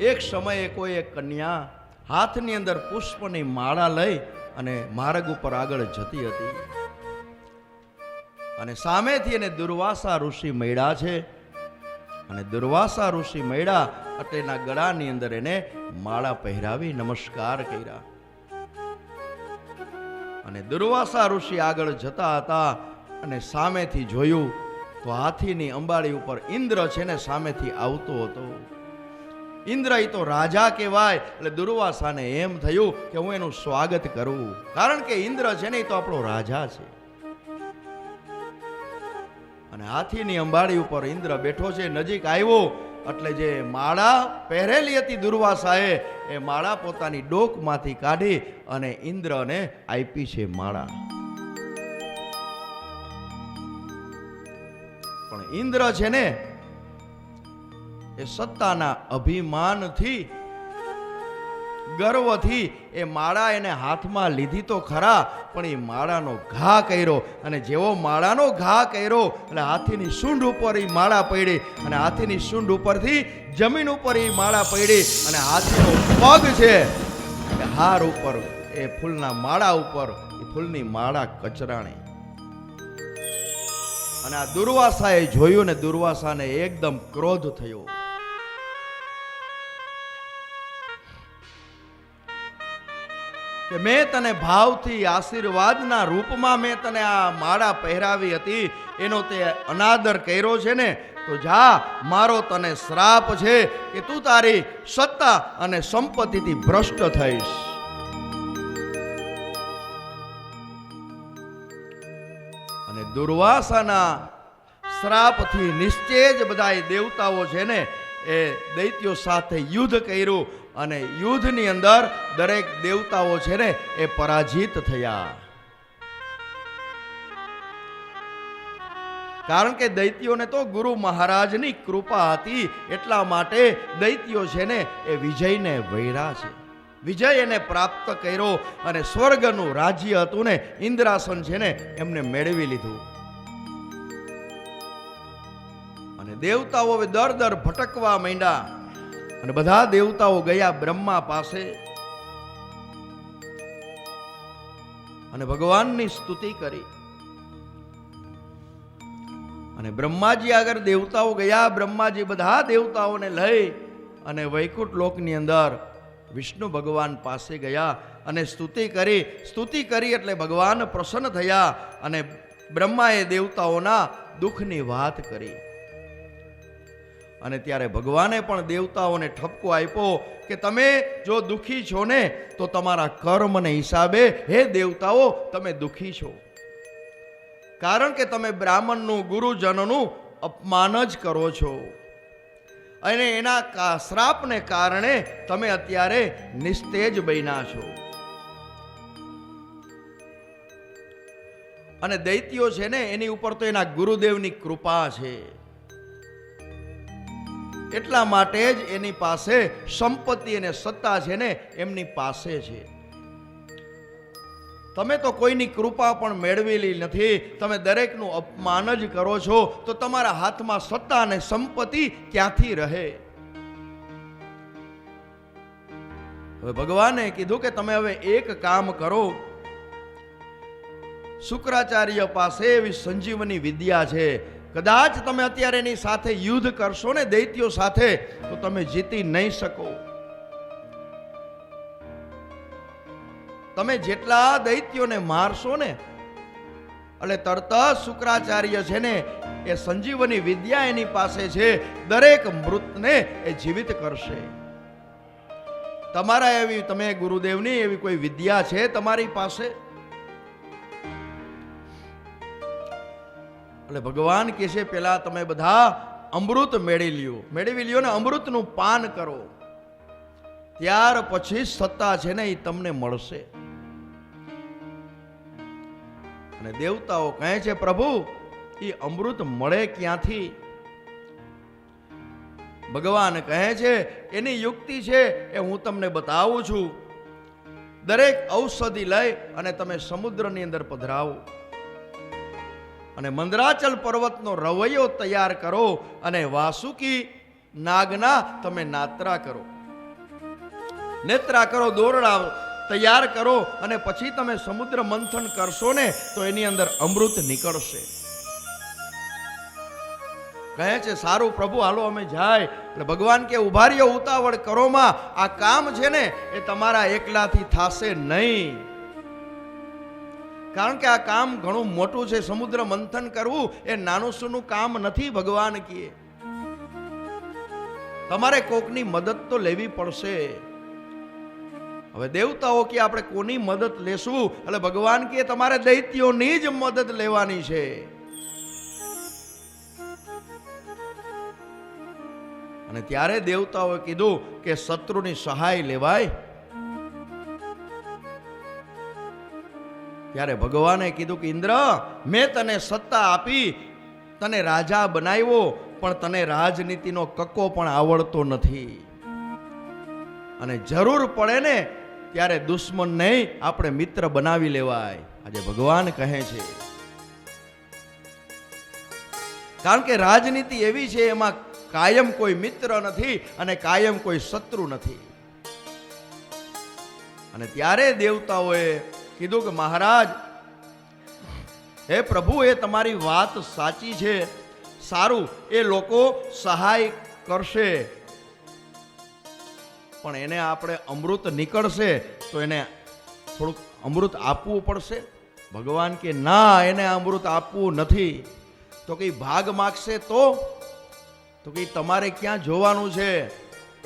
એક સમયે કોઈ એક કન્યા હાથની અંદર પુષ્પની માળા લઈ અને માર્ગ ઉપર આગળ જતી હતી અને સામેથી એને દુર્વાસા ઋષિ મળ્યા છે અને દુર્વાસા ઋષિ મળ્યા એટલે એના ગળાની અંદર એને માળા પહેરાવી નમસ્કાર કર્યા અને દુર્વાસા ઋષિ આગળ જતા હતા અને સામેથી જોયું તો હાથીની અંબાડી ઉપર ઇન્દ્ર છે ને સામેથી આવતો હતો. ઇન્દ્ર એ તો રાજા કહેવાય એટલે દુર્વાસાને એમ થયું કે હું એનું સ્વાગત કરું, કારણ કે ઇન્દ્ર છે ને એ તો આપણો રાજા છે. અને હાથીની અંબાડી ઉપર ઇન્દ્ર બેઠો છે. નજીક આવ્યો એટલે જે માળા પહેરેલી હતી દુર્વાસાએ એ માળા પોતાની ડોકમાંથી કાઢી અને ઇન્દ્રને આપી છે માળા. પણ ઇન્દ્ર છે ને એ સત્તાના અભિમાનથી ગર્વથી એ માળા એને હાથમાં લીધી તો ખરા, પણ એ માળાનો ઘા કર્યો અને જેવો માળાનો ઘા કર્યો એટલે હાથીની સૂંઢ ઉપર એ માળા પડી અને હાથીની સૂંઢ ઉપરથી જમીન ઉપર એ માળા પડી અને હાથીનો પગ છે કે હાર ઉપર એ ફૂલના માળા ઉપર એ ફૂલની માળા કચરાણી. અને આ દુર્વાસાએ જોયું ને દુર્વાસાને એકદમ ક્રોધ થયો. કે મેં તને ભાવથી આશીર્વાદના રૂપમાં મેં તને આ માળા પહેરાવી હતી, એનો તે અનાદર કર્યો છે ને, તો જા, મારો તને શ્રાપ છે કે તું તારી સત્તા અને સંપત્તિથી ભ્રષ્ટ થઈશ. અને દુર્વાસાના શ્રાપથી નિશ્ચય જ બધા દેવતાઓ છે ને એ દૈત્યો સાથે યુદ્ધ કર્યું અને યુદ્ધની અંદર દરેક દેવતાઓ છે ને એ પરાજિત થયા. કારણ કે દૈત્યોને તો ગુરુ મહારાજની કૃપા હતી, એટલા માટે દૈત્યો છે ને એ વિજયને વૈરા છે. વિજય એને પ્રાપ્ત કર્યો અને સ્વર્ગનું રાજ્ય હતું ને ઇન્દ્રાસન છે ને એમને મેળવી લીધું. અને દેવતાઓ હવે દર દર ભટકવા માંડ્યા અને બધા દેવતાઓ ગયા બ્રહ્મા પાસે અને ભગવાનની સ્તુતિ કરી. અને બ્રહ્માજી આગળ દેવતાઓ ગયા. બ્રહ્માજી બધા દેવતાઓને લઈ અને વૈકુંઠ લોકની અંદર વિષ્ણુ ભગવાન પાસે ગયા અને સ્તુતિ કરી. સ્તુતિ કરી એટલે ભગવાન પ્રસન્ન થયા અને બ્રહ્માએ દેવતાઓના દુઃખની વાત કરી. અને ત્યારે ભગવાને પણ દેવતાઓને ઠપકો આપ્યો કે તમે જો દુઃખી છો ને તો તમારા કર્મને હિસાબે હે દેવતાઓ તમે દુઃખી છો, કારણ કે તમે બ્રાહ્મણનું ગુરુજનોનું અપમાન જ કરો છો અને એના શ્રાપને કારણે તમે અત્યારે નિસ્તેજ બન્યા છો. અને દૈત્યો છે ને એની ઉપર તો એના ગુરુદેવની કૃપા છે, એટલા માટે જ એની પાસે સંપત્તિ અને સત્તા છે ને એમની પાસે છે. તમે તો કોઈની કૃપા પણ મેળવેલી નથી, તમે દરેકનું અપમાન જ કરો છો, તો તમારા હાથમાં સત્તા અને સંપત્તિ ક્યાંથી રહે? હવે ભગવાને કીધું કે તમે હવે એક કામ કરો, શુક્રાચાર્ય પાસે એવી સંજીવની વિદ્યા છે, કદાચ તમે અત્યારે એની સાથે યુદ્ધ કરશો ને દૈત્યો સાથે તો તમે જીતી નહીં શકો. તમે જેટલા દૈત્યોને મારશો ને એટલે તરત શુક્રાચાર્ય છે ને એ સંજીવની વિદ્યા એની પાસે છે, દરેક મૃતને એ જીવિત કરશે. તમારા એવી તમે ગુરુદેવની એવી કોઈ વિદ્યા છે તમારી પાસે? એટલે ભગવાન કહે છે પેલા તમે બધા અમૃત મેળવી લ્યો ને અમૃતનું પાન કરો, ત્યાર પછી સત્તા છે ને એ તમને મળશે. અને દેવતાઓ કહે છે પ્રભુ એ અમૃત મળે ક્યાંથી? ભગવાન કહે છે એની યુક્તિ છે એ હું તમને બતાવું છું. દરેક ઔષધિ લઈ અને તમે સમુદ્રની અંદર પધરાવો અને મંદરાચલ પર્વતનો રવૈયો તૈયાર કરો અને વાસુકી નાગના તમે નાત્રા કરો. નેત્રા કરો, દોરડા તૈયાર કરો અને પછી તમે સમુદ્ર મંથન કરશો ને તો એની અંદર અમૃત નીકળશે. કહે છે સારું પ્રભુ હાલો અમે જાય. એટલે ભગવાન કે ઉભા રહ્યો, ઉતાવળ કરોમાં, આ કામ છે ને એ તમારા એકલાથી થશે નહીં. કારણ કે આ કામ ઘણું મોટું છે. સમુદ્ર મંથન કરવું એ નાનું સૂનું કામ નથી. ભગવાન કહે તમારે કોકની મદદ તો લેવી પડશે. હવે દેવતાઓ કે આપણે કોની મદદ લેશું? એટલે ભગવાન કે તમારે દૈત્યોની જ મદદ લેવાની છે. અને ત્યારે દેવતાઓએ કીધું કે શત્રુની સહાય લેવાય. ત્યારે ભગવાને કીધું કે ઇન્દ્ર, મેં તને સત્તા આપી, તને રાજા બનાવ્યો, પણ તને રાજનીતિનો કક્કો પણ આવડતો નથી. અને જરૂર પડે ને ત્યારે દુશ્મન નહીં, આપણે મિત્ર બનાવી લેવાય. આજે ભગવાન કહે છે કારણ કે રાજનીતિ એવી છે એમાં કાયમ કોઈ મિત્ર નથી અને કાયમ કોઈ શત્રુ નથી. અને ત્યારે દેવતાઓએ કીધું કે મહારાજ, હે પ્રભુ, એ તમારી વાત સાચી છે. સારું, એ લોકો સહાય કરશે, પણ એને આપણે અમૃત નીકળશે તો એને થોડુંક અમૃત આપવું પડશે. ભગવાન કે ના, એને અમૃત આપવું નથી. તો કઈ ભાગ માગશે તો કઈ તમારે ક્યાં જોવાનું છે?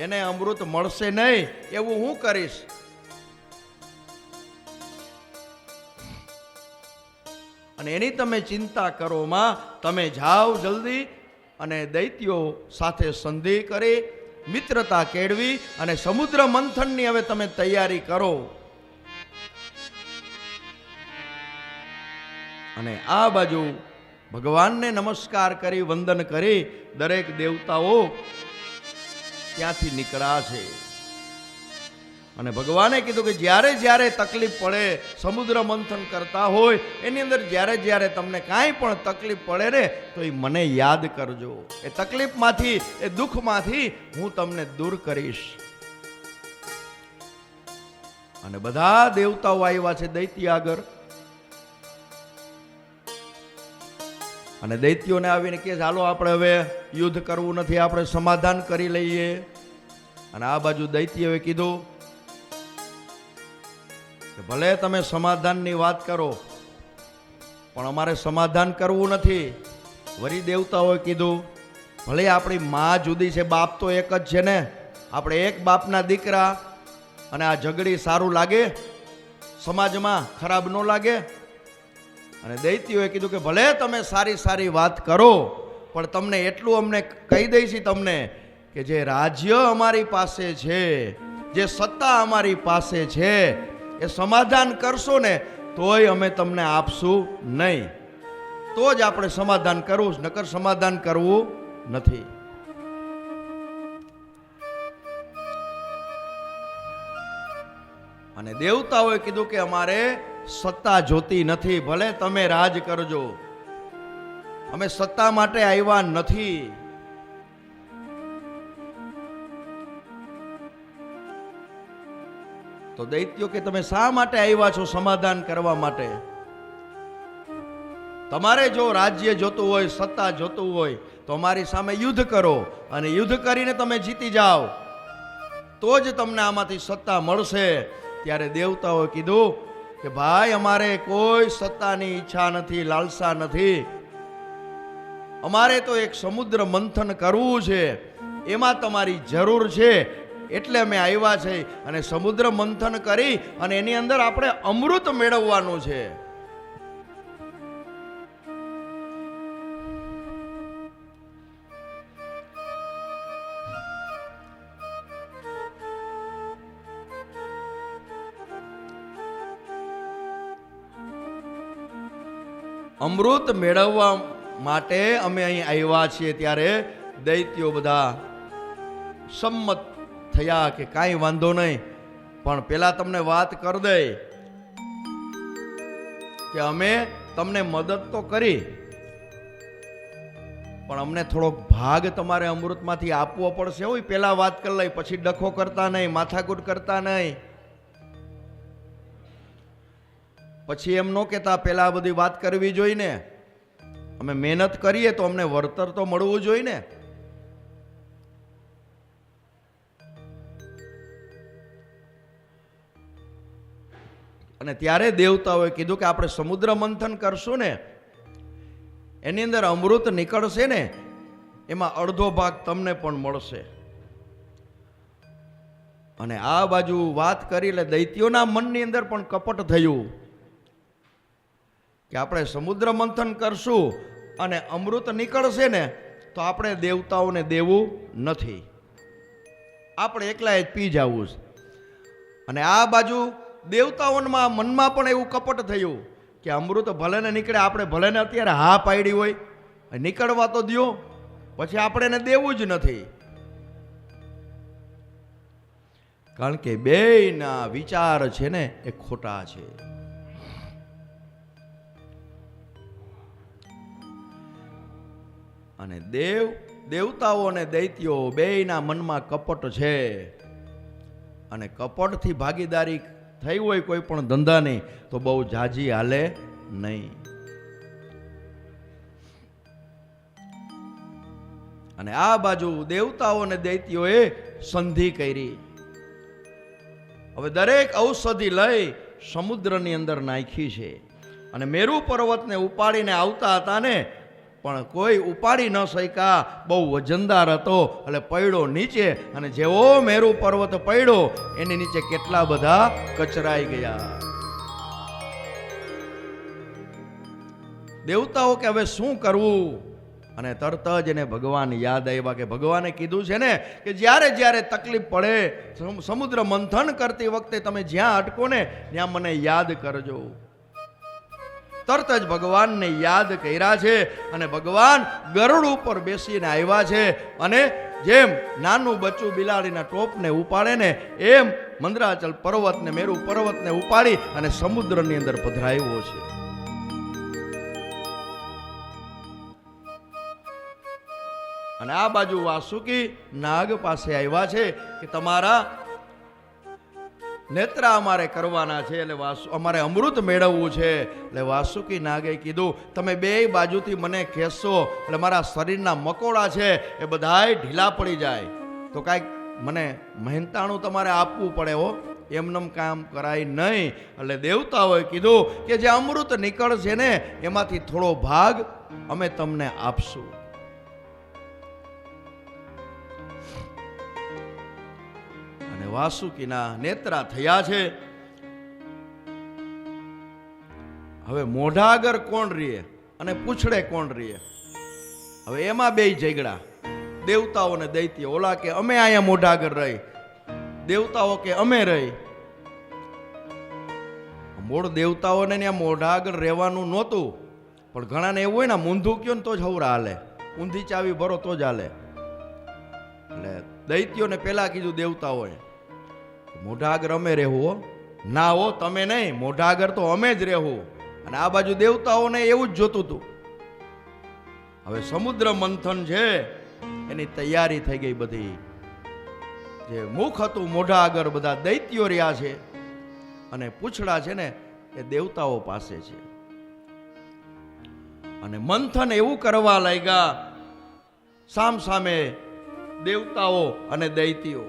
એને અમૃત મળશે નહીં એવું હું કરીશ. અને એની તમે ચિંતા કરો માં, તમે જાઓ જલ્દી અને દૈત્યો સાથે સંધિ કરી મિત્રતા કેળવી અને સમુદ્ર મંથનની હવે તમે તૈયારી કરો. અને આ બાજુ ભગવાનને નમસ્કાર કરી વંદન કરી દરેક દેવતાઓ ત્યાંથી નીકળ્યા છે. અને ભગવાને કીધું કે જ્યારે જ્યારે તકલીફ પડે, સમુદ્ર મંથન કરતા હોય એની અંદર જ્યારે જ્યારે તમને કાંઈ પણ તકલીફ પડે ને તો એ મને યાદ કરજો. એ તકલીફમાંથી, એ દુઃખમાંથી હું તમને દૂર કરીશ. અને બધા દેવતાઓ આવ્યા છે દૈત્ય આગળ. અને દૈત્યોને આવીને કે ચાલો આપણે હવે યુદ્ધ કરવું નથી, આપણે સમાધાન કરી લઈએ. અને આ બાજુ દૈત્યોએ કીધું કે ભલે તમે સમાધાનની વાત કરો, પણ અમારે સમાધાન કરવું નથી. વળી દેવતાઓએ કીધું ભલે આપણી માં જુદી છે, બાપ તો એક જ છે ને, આપણે એક બાપના દીકરા. અને આ ઝઘડી સારું લાગે? સમાજમાં ખરાબ ન લાગે? અને દૈત્યોએ કીધું કે ભલે તમે સારી સારી વાત કરો, પણ તમને એટલું અમને કહી દઈશી તમને કે જે રાજ્ય અમારી પાસે છે, જે સત્તા અમારી પાસે છે, એ સમાધાન કરશો ને તોય અમે તમને આપશું નહીં. તો જ આપણે સમાધાન કરવું, નકર સમાધાન કરવું નથી. અને દેવતાઓએ કીધું કે અમારે સત્તા જોતી નથી, ભલે તમે રાજ કરજો, અમે સત્તા માટે આવ્યા નથી. તો દૈત્યો કે તમે શા માટે આવ્યા છો? સમાધાન કરવા માટે. તમારે જો રાજ્ય જોતું હોય, સત્તા જોતું હોય તો અમારી સામે યુદ્ધ કરો, અને યુદ્ધ કરીને તમે જીતી જાઓ તો જ તમને આમાંથી સત્તા મળશે. ત્યારે દેવતાઓએ કીધું કે ભાઈ, અમારે કોઈ સત્તાની ઈચ્છા નથી, લાલસા નથી. અમારે તો એક સમુદ્ર મંથન કરવું છે, એમાં તમારી જરૂર છે, એટલે અમે આવ્યા છે. અને સમુદ્ર મંથન કરી અને એની અંદર આપણે અમૃત મેળવવાનું છે. અમૃત મેળવવા માટે અમે અહીં આવ્યા છીએ. ત્યારે દૈત્યો બધા સંમત થયા કે કાંઈ વાંધો નહીં, પણ પેલા તમને વાત કરી દે કે અમે તમને મદદ તો કરી, પણ અમને થોડોક ભાગ તમારે અમૃતમાંથી આપવો પડશે. હોય પેલા વાત કરી લઈ, પછી ડખો કરતા નહીં, માથાકૂટ કરતા નહીં. પછી એમ ન કહેતા પેલા આ બધી વાત કરવી જોઈએ ને. અમે મહેનત કરીએ તો અમને વળતર તો મળવું જોઈએ ને. અને ત્યારે દેવતાઓએ કીધું કે આપણે સમુદ્ર મંથન કરશું ને, એની અંદર અમૃત નીકળશે ને, એમાં અડધો ભાગ તમને પણ મળશે. અને આ બાજુ વાત કરી એટલે દૈત્યોના મનની અંદર પણ કપટ થયું કે આપણે સમુદ્ર મંથન કરશું અને અમૃત નીકળશે ને તો આપણે દેવતાઓને દેવું નથી, આપણે એકલા જ પી જવું છે. અને આ બાજુ દેવતાઓના મનમાં પણ એવું કપટ થયું કે અમૃત ભલે ને નીકળે, આપણે ભલે ને અત્યારે હા પાડી હોય, નીકળવા તો દો, પછી આપણે એને દેવું જ નથી. કારણ કે બેયના વિચાર છે ને એ ખોટા છે. અને દેવતાઓ અને દૈત્યો બેયના મનમાં કપટ છે. અને કપટથી ભાગીદારી થઈ હોય કોઈ પણ ધંધાની તો બહુ જાજી હાલે નહીં. અને આ બાજુ દેવતાઓ અને દૈત્યોએ સંધિ કરી. હવે દરેક ઔષધિ લઈ સમુદ્રની અંદર નાખી છે. અને મેરુ પર્વતને ઉપાડીને આવતા હતા ને, પણ કોઈ ઉપાડી ન શક્યા, બહુ વજનદાર હતો એટલે પડ્યો નીચે. અને જેવો મેરુ પર્વત પડ્યો એની નીચે કેટલા બધા કચરાઈ ગયા. દેવતાઓ કે હવે શું કરવું? અને તરત જ એને ભગવાન યાદ આવ્યા કે ભગવાને કીધું છે ને કે જ્યારે જ્યારે તકલીફ પડે, સમુદ્ર મંથન કરતી વખતે તમે જ્યાં અટકો ને ત્યાં મને યાદ કરજો. તરત જ ભગવાનને યાદ કર્યા છે. અને ભગવાન ગરુડ ઉપર બેસીને આવ્યા છે. અને જેમ નાનું બચ્ચું બિલાડીના ટોપને ઉપાડે ને એમ મંદરાચલ પર્વતને, મેરુ પર્વતને ઉપાડી અને સમુદ્રની અંદર પધરાવ્યો છે. અને આ બાજુ વાસુકી નાગ પાસે આવ્યા છે કે તમારા નેત્રા અમારે કરવાના છે, એટલે અમારે અમૃત મેળવવું છે. એટલે વાસુકી નાગે કીધું તમે બે બાજુથી મને ખેંચશો એટલે મારા શરીરના મકોડા છે એ બધાય ઢીલા પડી જાય, તો કાંઈક મને મહેનતાણું તમારે આપવું પડે. હો, એમનેમ કામ કરાય નહીં. એટલે દેવતાઓએ કીધું કે જે અમૃત નીકળશે ને એમાંથી થોડો ભાગ અમે તમને આપશું. વાસુકીના નેત્રા થયા છે. હવે મોઢા આગળ કોણ રહીએ અને પૂછડે કોણ રહીએ? હવે એમાં બે ઝઘડા, દેવતાઓ ને દૈત્ય. ઓલા કે અમે અહીંયા મોઢા આગળ રહી, દેવતાઓ કે અમે રહી. મૂળ દેવતાઓને ત્યાં મોઢા આગળ રહેવાનું નહોતું, પણ ઘણાને એવું હોય ને મૂંધું કયો ને તો જ હવરા હાલે, ઊંધી ચાવી ભરો તો જ હાલે. એટલે દૈત્યોને પેલા કીધું દેવતાઓએ મોઢા આગળ અમે રહેવું. ના હો, તમે નહીં, મોઢા આગળ તો અમે જ રહેવું. અને આ બાજુ દેવતાઓને એવું જ જોતું હતું. હવે સમુદ્ર મંથન છે એની તૈયારી થઈ ગઈ બધી. જે મુખ હતું મોઢા આગળ બધા દૈત્યો રહ્યા છે અને પૂછડા છે ને એ દેવતાઓ પાસે છે. અને મંથન એવું કરવા લાગ્યા સામ સામે દેવતાઓ અને દૈત્યો.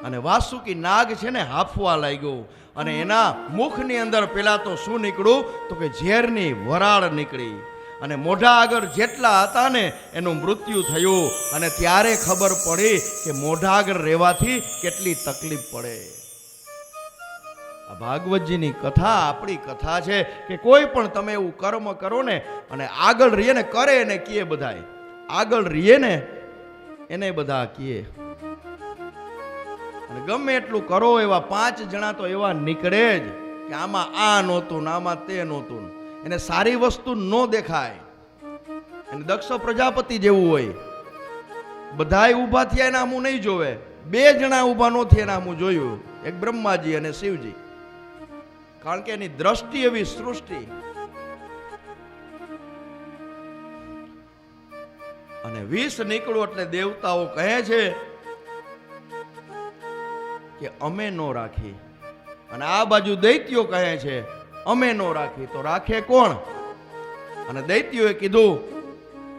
અને વાસુકી નાગ છે ને હાફવા લાગ્યો. અને એના મુખની અંદર પેલા તો શું નીકળ્યું તો કે ઝેરની વરાળ નીકળી. અને મોઢા આગળ જેટલા હતા ને એનું મૃત્યુ થયું. અને ત્યારે ખબર પડી કે મોઢા આગળ રહેવાથી કેટલી તકલીફ પડે. આ ભાગવતજીની કથા આપણી કથા છે કે કોઈ પણ તમે એવું કર્મ કરો ને અને આગળ રહીએ ને કરે ને કીએ, બધાય આગળ રહીએ ને એને બધા કીએ. અને ગમે એટલું કરો એવા 5 જણા તો એવા નીકળે જ કે આમાં આ નહોતું ને આમાં તે નહોતું. એને સારી વસ્તુ ન દેખાય. અને દક્ષ પ્રજાપતિ જેવું હોય, બધાય ઊભા થયા એના હું નહીં જોવે, 2 જણા ઊભા ન થયા એના હું જોયું, એક બ્રહ્માજી અને શિવજી. કારણ કે એની દ્રષ્ટિ એવી સૃષ્ટિ. અને વિષ નીકળ્યું એટલે દેવતાઓ કહે છે કે અમે નો રાખી, અને આ બાજુ દૈત્યો કહે છે અમે નો રાખી. તો રાખે કોણ? અને દૈત્યોએ કીધું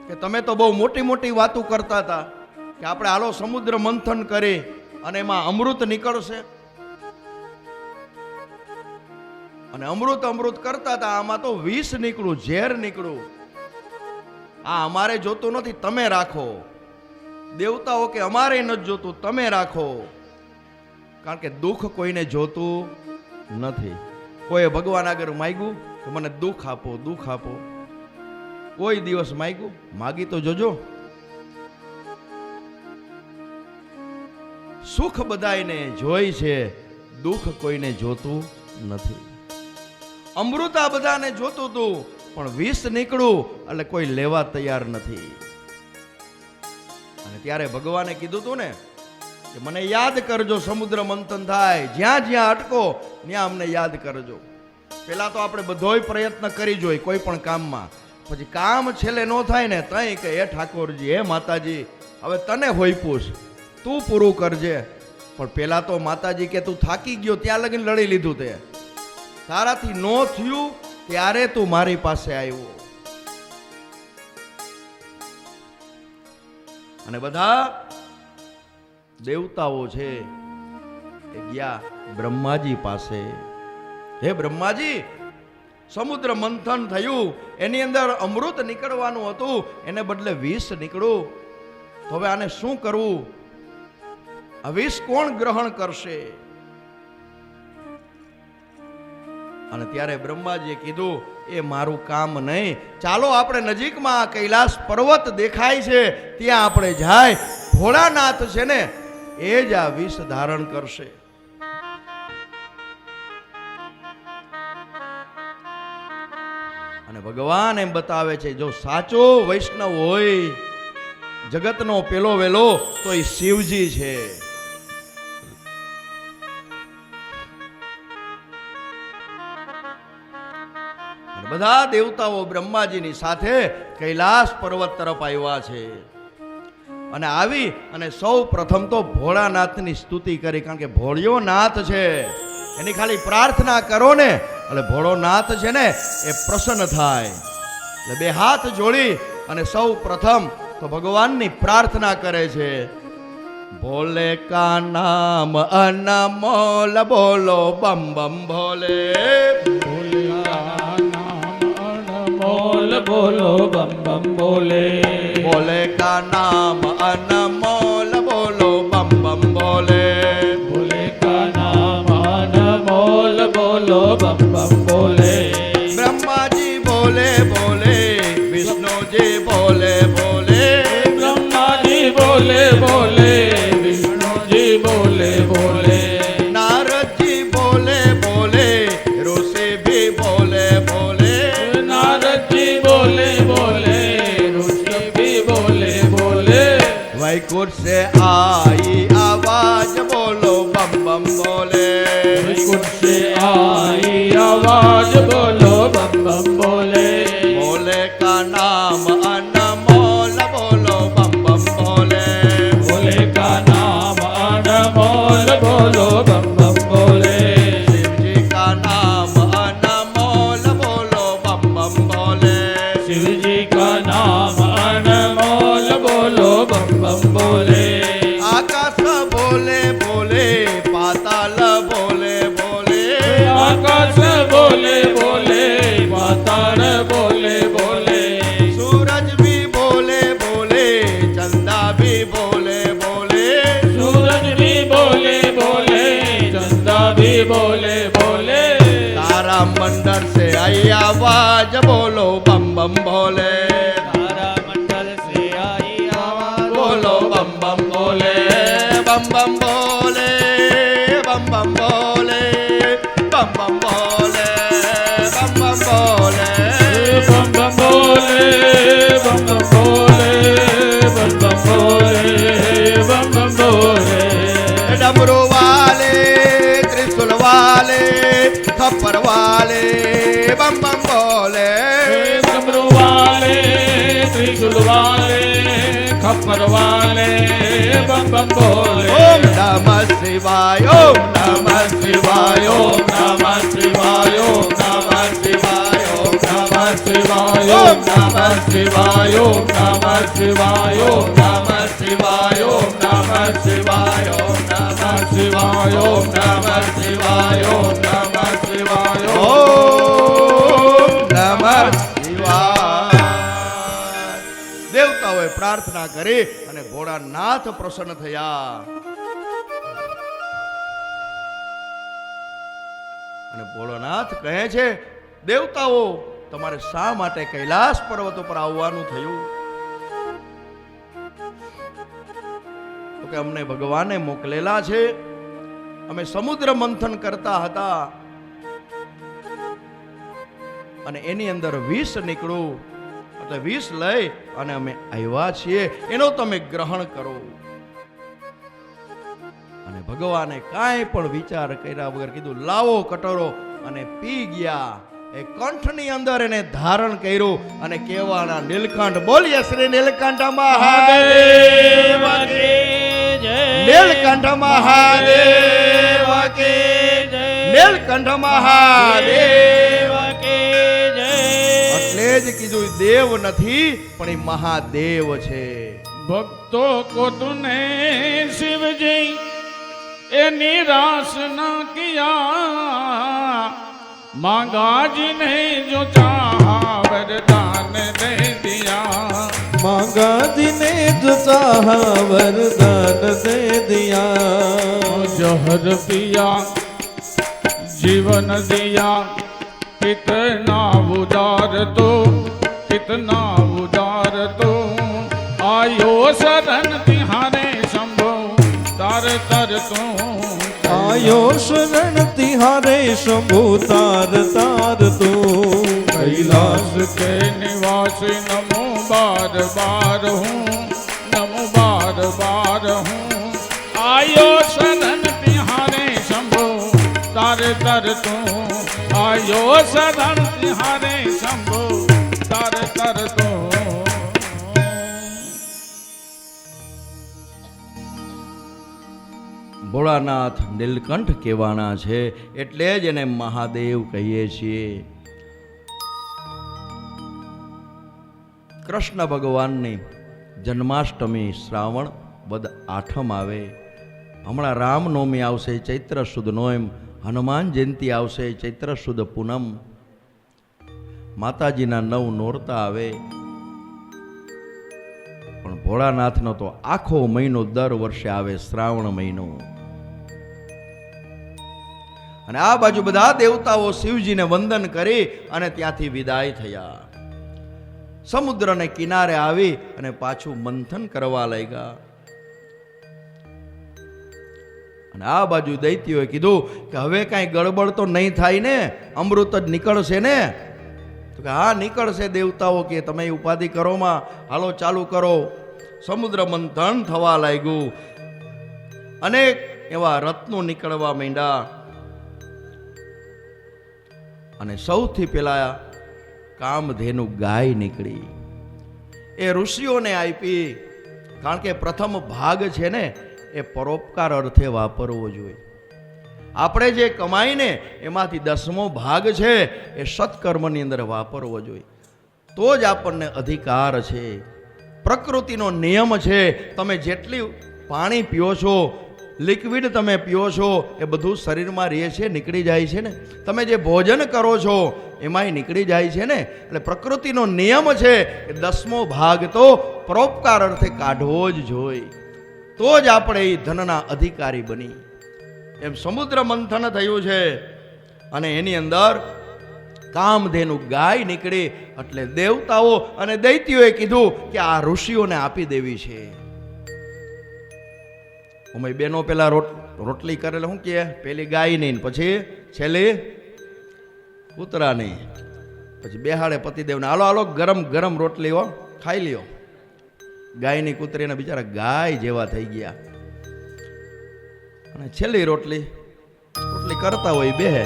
કે તમે તો બહુ મોટી મોટી વાતો કરતા હતા કે આપણે હાલો સમુદ્ર મંથન કરી અને એમાં અમૃત નીકળશે. અને અમૃત અમૃત કરતા હતા, આમાં તો વિષ નીકળ્યું, ઝેર નીકળ્યું. આ અમારે જોતું નથી, તમે રાખો. દેવતાઓ કે અમારે નથી જોતું, તમે રાખો. કારણ કે દુઃખ કોઈને જોતું નથી. કોઈ ભગવાન આગળ માંગ્યું કે મને દુઃખ આપો, દુઃખ આપો? કોઈ દિવસ માંગ્યું? માગી તો જોજો. સુખ બધાયને જોઈ છે, દુઃખ કોઈને જોતું નથી. અમૃત આ બધાને જોતું હતું, પણ વિષ નીકળ્યું એટલે કોઈ લેવા તૈયાર નથી. અને ત્યારે ભગવાને કીધું હતું ને કે મને યાદ કરજો, સમુદ્ર મંથન થાય જ્યાં જ્યાં અટકો ત્યાં અમને યાદ કરજો. પેલા તો આપણે બધોય પ્રયત્ન કરી જોઈ કોઈ પણ કામમાં, પછી કામ છેલ્લે ન થાય ને તઈ કે હે ઠાકોરજી, હે માતાજી, હવે તને હોય પૂછ, તું પૂરું કરજે. પણ પેલા તો માતાજી કે તું થાકી ગયો ત્યાં લગીને લડી લીધું, તે તારાથી નો થયું ત્યારે તું મારી પાસે આવ્યો. અને બધા દેવતાઓ છે એ ગયા બ્રહ્માજી પાસે. હે બ્રહ્માજી, સમુદ્ર મંથન થયું, એની અંદર અમૃત નીકળવાનું હતું, એને બદલે વિષ નીકળ્યું. તો હવે આને શું કરવું? આ વિષ કોણ ગ્રહણ કરશે? અને ત્યારે બ્રહ્માજીએ કીધું એ મારું કામ નહીં, ચાલો આપણે નજીકમાં કૈલાસ પર્વત દેખાય છે ત્યાં આપણે જાય. ભોળાનાથ છે ને એ જ આ વિષ ધારણ કરશે. અને ભગવાન એમ બતાવે છે જો સાચો વૈષ્ણવ હોય જગતનો પેલો વેલો તો એ શિવજી છે. બધા દેવતાઓ બ્રહ્માજીની સાથે કૈલાસ પર્વત તરફ આવ્યા છે. અને આવી અને સૌ પ્રથમ તો ભોળાનાથની સ્તુતિ કરી, કારણ કે ભોળિયો નાથ છે, એની ખાલી પ્રાર્થના કરો ને એટલે ભોળોનાથ છે ને એ પ્રસન્ન થાય. એટલે બે હાથ જોડી અને સૌ પ્રથમ તો ભગવાનની પ્રાર્થના કરે છે. ભોલે કા નામ અનમોલ, બોલો બમ બમ ભોલે. ભોલે કા નામ અનમોલ, બોલો બમ બમ ભોલે. ભોલે કા નામ અનમોલ, બોલો બમ બમ ભોલે. ભોલે કા નામ અનમોલ, બોલો બમ બમ ભોલે. બ્રહ્માજી બોલે બોલે, વિષ્ણુજી બોલે બોલે. બ્રહ્માજી બોલે બોલે, વિષ્ણુજી બોલે બોલે. નારદજી બોલે બોલે, ઋષિ ભી બોલે બોલે. નારદજી બોલે બોલે, ઋષિ ભી બોલે બોલે. वैकुंठ से आई आवाज, बोलो बम बम बोले. वैकुंठ से आई आवाज, बोलो बम बम बोले. भोले का नाम अनमोल, बोलो बम बम बोले. भोले का नाम अनमोल, बोलो बम बम बोले. शिव जी का नाम अनमोल, बोलो बम बम बोले. शिव जी का नाम अनमोल, बोलो बम बम बोले. आकाश बोले बोले, पाताल बोले बोले. आकाश बोले बोले, पाताल बोले बोले. सूरज भी बोले बोले, चंदा भी बोले बोले. सूरज भी बोले बोले, चंदा भी बोले बोले. तारा मंडल से आई आवाज, बोलो बम बम भोले. तारा मंडल से आई आवाज, बोलो बम बम भोले. बम बम भोले, बम बम भोले, बम बम भोले, बम बम भोले. बम बम बोले, बम बम बोले, बम बम बोले, बम बम बोले. डमरू वाले, त्रिशूल वाले, खप्पर वाले, बम बम भोले. डमरू वाले, त्रिशूल वाले, પરવાલે બમ બમ બોલે ઓમ નમઃ શિવાય ઓમ નમઃ શિવાય ઓમ નમઃ શિવાય ઓમ નમઃ શિવાય ઓમ નમઃ શિવાય ઓમ નમઃ શિવાય ઓમ નમઃ શિવાય ઓમ નમઃ શિવાય ઓમ નમઃ શિવાય ઓમ નમઃ શિવાય ઓમ નમઃ શિવાય ઓમ નમઃ શિવાય ઓમ નમઃ શિવાય. દેવતાઓએ પ્રાર્થના કરી અને ભોળાનાથ પ્રસન્ન થયા અને ભોળાનાથ કહે છે, દેવતાઓ તમારે શા માટે કૈલાસ પર્વત ઉપર આવવાનું થયું? તો કે અમને ભગવાને મોકલેલા છે. અમે સમુદ્ર મંથન કરતા હતા અને એની અંદર વિષ નીકળ્યું, એટલે વિષ લઈ અને અમે આવ્યા છીએ, એનો તમે ગ્રહણ કરો. અને ભગવાને કાંઈ પણ વિચાર કર્યા વગર કીધું, લાવો કટોરો, અને પી ગયા. એ કંઠની અંદર એને ધારણ કર્યું અને કેવાના નીલકંઠ, બોલીએ શ્રી નીલકંઠ મહાદેવ કી જય, નીલકંઠ મહાદેવ કી જય, નીલકંઠ મહાદેવ કી જય. એટલે જ કીધું દેવ નથી પણ એ મહાદેવ છે. ભક્તો કો તુને શિવજી એ નિરાશ ન કિયા, मांगा जिन्हें जो चाहा वरदान दे दिया, मांगा जिन्हें जो चाहा वरदान दे दिया. जहर पिया जीवन दिया, कितना उदार तो कितना उदार तो, आयो शरण तिहारे शंभो तार तर तू, आयो शरण तिहारे शंभु तार तार तू. कैलाश के निवासी नमो बार बार हूँ, नमो बार बार हूँ, आयो शरण तिहारे शंभो तारे तर तू, आयो शरण तिहारे शंभो तारे तर तू. ભોળાનાથ નીલકંઠ કહેવાના છે, એટલે જ એને મહાદેવ કહીએ છીએ. કૃષ્ણ ભગવાનની જન્માષ્ટમી શ્રાવણ વદ આઠમ આવે. હમણાં રામનવમી આવશે ચૈત્ર સુદ નોમ, હનુમાન જયંતિ આવશે ચૈત્ર સુદ પૂનમ, માતાજીના 9 નોરતા આવે. પણ ભોળાનાથનો તો આખો મહિનો દર વર્ષે આવે, શ્રાવણ મહિનો. અને આ બાજુ બધા દેવતાઓ શિવજીને વંદન કરી અને ત્યાંથી વિદાય થયા. સમુદ્રને કિનારે આવી અને પાછું મંથન કરવા લાગ્યા. અને આ બાજુ દૈત્યોએ કીધું કે હવે કાંઈ ગડબડ તો નહીં થાય ને, અમૃત જ નીકળશે ને? તો કે હા નીકળશે. દેવતાઓ કે તમે ઉપાધિ કરોમાં, હાલો ચાલુ કરો. સમુદ્ર મંથન થવા લાગ્યું. અનેક એવા રત્નો નીકળવા માંડ્યા. અને સૌથી પહેલા કામધેનુ ગાય નીકળી. એ ઋષિઓને આપી, કારણ કે પ્રથમ ભાગ છે ને એ પરોપકાર અર્થે વાપરવો જોઈએ. આપણે જે કમાઈને એમાંથી 10મો ભાગ છે એ સત્કર્મની અંદર વાપરવો જોઈએ, તો જ આપણને અધિકાર છે. પ્રકૃતિનો નિયમ છે, તમે જેટલી પાણી પીઓ છો, લિક્વિડ તમે પીઓ છો, એ બધું શરીરમાં રહે છે, નીકળી જાય છે ને. તમે જે ભોજન કરો છો એમાંય નીકળી જાય છે ને. એટલે પ્રકૃતિનો નિયમ છે કે 10મો ભાગ તો પરોપકાર અર્થે કાઢવો જ જોઈએ, તો જ આપણે એ ધનના અધિકારી બની. એમ સમુદ્ર મંથન થયું છે અને એની અંદર કામધેનુ ગાય નીકળી. એટલે દેવતાઓ અને દૈત્યોએ કીધું કે આ ઋષિઓને આપી દેવી છે. અમે બેનો પેલા રોટલી કરેલા, શું કે પેલી ગાય નહીં, પછી છેલ્લી કૂતરા નહીં, પછી બેહાડે પતિદેવને, હાલો હાલો ગરમ ગરમ રોટલી હો ખાઈ લ્યો. ગાયની કૂતરીને બિચારા ગાય જેવા થઈ ગયા. અને છેલ્લી રોટલી કરતા હોય બેહે.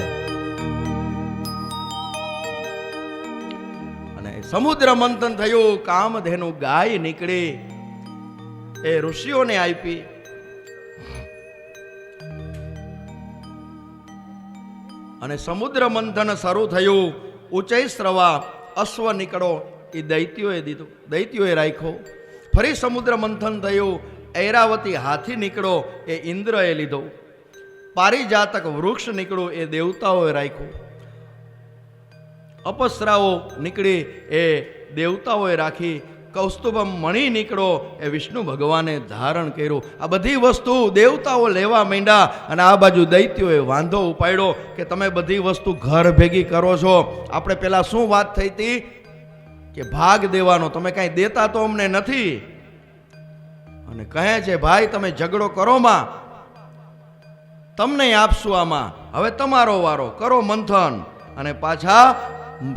અને સમુદ્ર મંથન થયું, કામધેનુ ગાય નીકળી. એ ઋષિઓને આપી. અને સમુદ્ર મંથન શરૂ થયું. ઊંચાઈ સ્રવા અશ્વ નીકળો એ દૈત્યોએ દીધું, દૈત્યોએ રાખ્યો. ફરી સમુદ્ર મંથન થયું. ઐરાવતી હાથી નીકળો એ ઇન્દ્રએ લીધો. પારિજાતક વૃક્ષ નીકળ્યું એ દેવતાઓએ રાખ્યું. અપસરાઓ નીકળી એ દેવતાઓએ રાખી. કૌસ્તુભમ મણિ નીકળો એ વિષ્ણુ ભગવાને ધારણ કર્યું. આ બધી વસ્તુ દેવતાઓ લેવા માંડ્યા અને આ બાજુ દૈત્યોએ વાંધો ઉપાડ્યો કે તમે બધી વસ્તુ ઘર ભેગી કરો છો. આપણે પેલા શું વાત થઈ હતી કે ભાગ દેવાનો, તમે કાંઈ દેતા તો અમને નથી. અને કહે છે ભાઈ તમે ઝઘડો કરો માં, તમને આપશું આમાં, હવે તમારો વારો, કરો મંથન. અને પાછા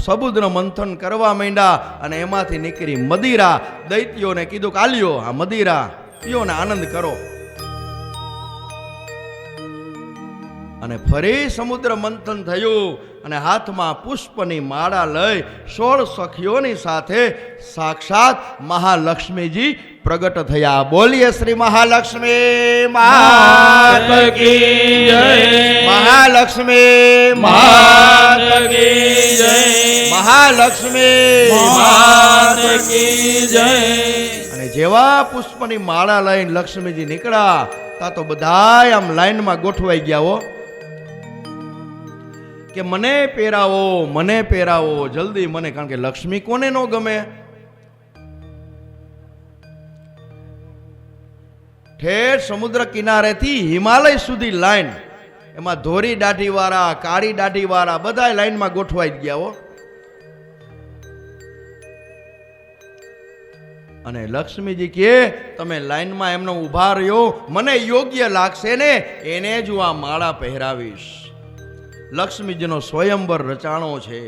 સમુદ્ર મંથન કરવા માંડ્યા અને એમાંથી નીકળી મદિરા. દૈત્યોને કીધું કે આલ્યો આ મદિરા પીઓ ને આનંદ કરો. અને ફરી સમુદ્ર મંથન થયું અને હાથમાં પુષ્પની માળા લઈ 16 સખીઓની સાથે સાક્ષાત મહાલક્ષ્મીજી પ્રગટ થયા. બોલીએ શ્રી મહાલક્ષ્મી માત કી જય. મહાલક્ષ્મી માત કી જય. મહાલક્ષ્મી માત કી જય. અને જેવા પુષ્પની માળા લઈને લક્ષ્મીજી નીકળ્યા તા તો બધાય આમ લાઈનમાં ગોઠવાઈ ગયા હો કે મને પહેરાવો, મને પહેરાવો જલ્દી મને. કારણ કે લક્ષ્મી કોને ન ગમે? ઠેર સમુદ્ર કિનારેથી હિમાલય સુધી લાઈન, એમાં ધોરી દાઢી વાળા, કાળી દાઢી વાળા બધા લાઈનમાં ગોઠવાઈ ગયા હો. અને લક્ષ્મીજી કહે તમે લાઈનમાં એમનો ઊભા રહ્યો, મને યોગ્ય લાગશે ને એને જ હું આ માળા પહેરાવીશ. લક્ષ્મીજીનો સ્વયંવર રચાણો છે.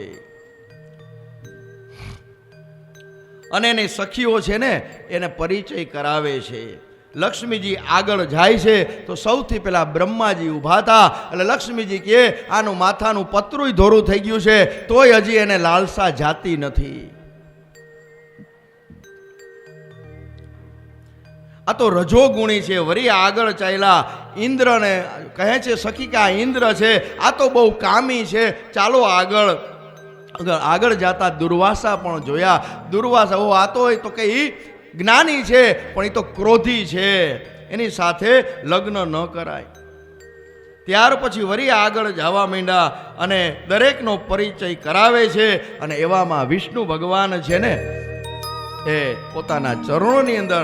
અને એની સખીઓ છે ને એને પરિચય કરાવે છે. લક્ષ્મીજી આગળ જાય છે તો સૌથી પહેલા બ્રહ્માજી ઊભા હતા. એટલે લક્ષ્મીજી કહે આનું માથાનું પતરું ધોરું થઈ ગયું છે તોય હજી એને લાલસા જાતી નથી. આ તો રજોગુણી છે. વરી આગળ ચાલ્યા. ઇન્દ્રને કહે છે સખી કે આ ઇન્દ્ર છે, આ તો બહુ કામી છે, ચાલો આગળ જતા દુર્વાસા પણ જોયા. દુર્વાસા ઓ આ તો તો કે જ્ઞાની છે પણ એ તો ક્રોધી છે, એની સાથે લગ્ન ન કરાય. ત્યાર પછી વરી આગળ જવા માંડ્યા અને દરેકનો પરિચય કરાવે છે. અને એવામાં વિષ્ણુ ભગવાન છે ને એ પોતાના ચરણોની અંદર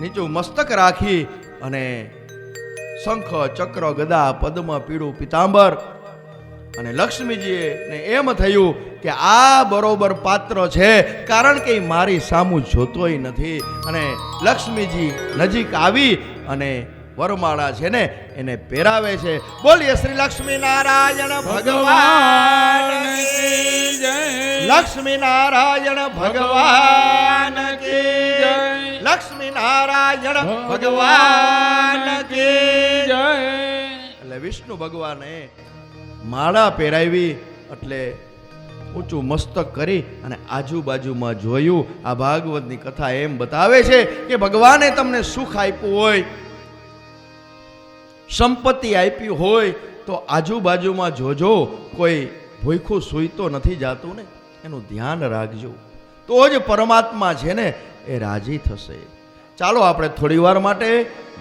નીચું મસ્તક રાખી અને શંખ, ચક્ર, ગદા, પદ્મ, પીળું પીતાંબર. અને લક્ષ્મીજીને એમ થયું કે આ બરોબર પાત્ર છે, કારણ કે મારી સામું જોતોય નથી. અને લક્ષ્મીજી નજીક આવી અને વરમાળા છે ને એને પહેરાવે છે. બોલીએ શ્રી લક્ષ્મી નારાયણ ભગવાન કી જય. લક્ષ્મી નારાયણ ભગવાન કી જય. લક્ષ્મી નારાયણ ભગવાન કી જય. એટલે વિષ્ણુ ભગવાને માળા પહેરાવી એટલે ઊંચું મસ્તક કરી અને આજુબાજુમાં જોયું. આ ભાગવતની કથા એમ બતાવે છે કે ભગવાને તમને સુખ આપ્યું હોય, સંપત્તિ આપી હોય તો આજુબાજુમાં જોજો કોઈ ભૂખું સૂઈ તો નથી જાતું ને, એનું ધ્યાન રાખજો. તો જ પરમાત્મા છે ને એ રાજી થશે. ચાલો આપણે થોડી વાર માટે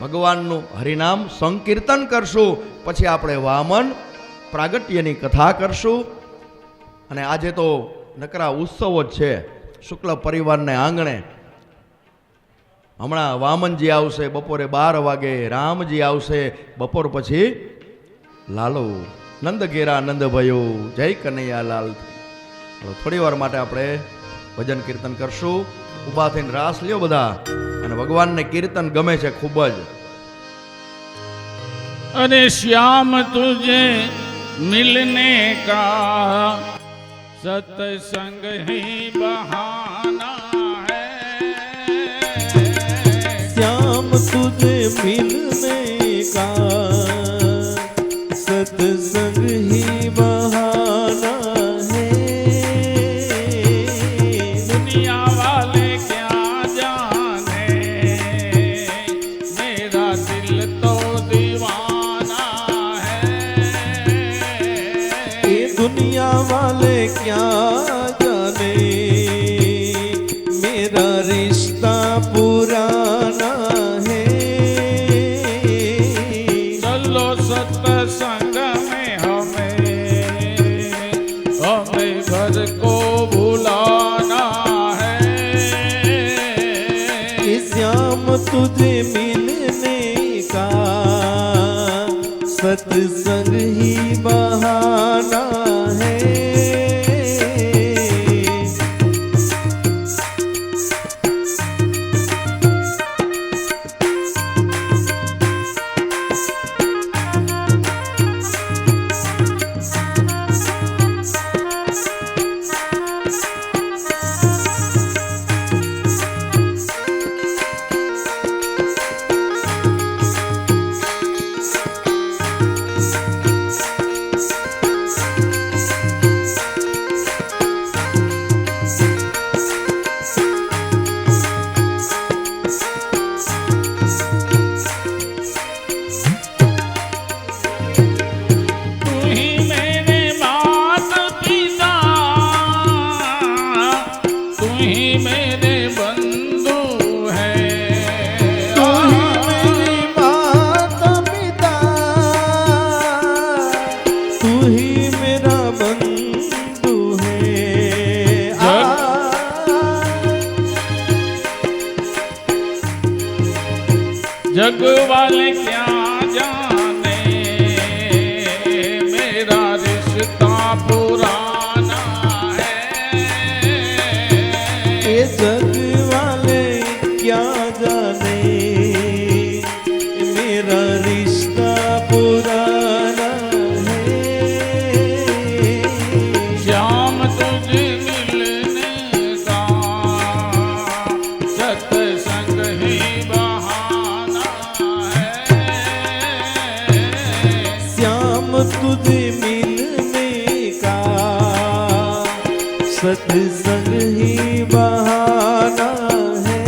ભગવાનનું હરિનામ સંકીર્તન કરશું, પછી આપણે વામન પ્રાગટ્યની કથા કરશું. અને આજે તો નકરા ઉત્સવો જ છે શુક્લ પરિવારને આંગણે. હમણાં વામનજી આવશે બપોરે 12 વાગે, રામજી આવશે બપોર પછી, લાલો નંદ ઘેરા નંદ ભયો જય કનૈયા લાલ. થોડી વાર માટે આપણે ભજન કીર્તન કરશું. ઊભા થઈને રાસ લ્યો બધા. અને ભગવાનને કીર્તન ગમે છે ખૂબ જ. अरे श्याम तुझे मिलने का सत्संग ही बहाना है. श्याम तुझे मिलने का सत्संग ही बहाना है. दुनिया वाले क्या जाने दिल तो दीवाना है। ये दुनिया वाले क्या जाने मेरा रिश्ता पुराना है। चलो सत्संग में हमें घर को भुलाना है। ये श्याम तुझे मिलने का सत्संग ही बहाना है। जग वाले क्या जाने मेरा रिश्ता पुराना है। ये जग वाले क्या जाने मेरा रिश्ता पुराना है। श्याम तुझे मिलने का सत्संग ही बहाना है। श्याम तुझे मिलने का सत्संग ही बहाना है।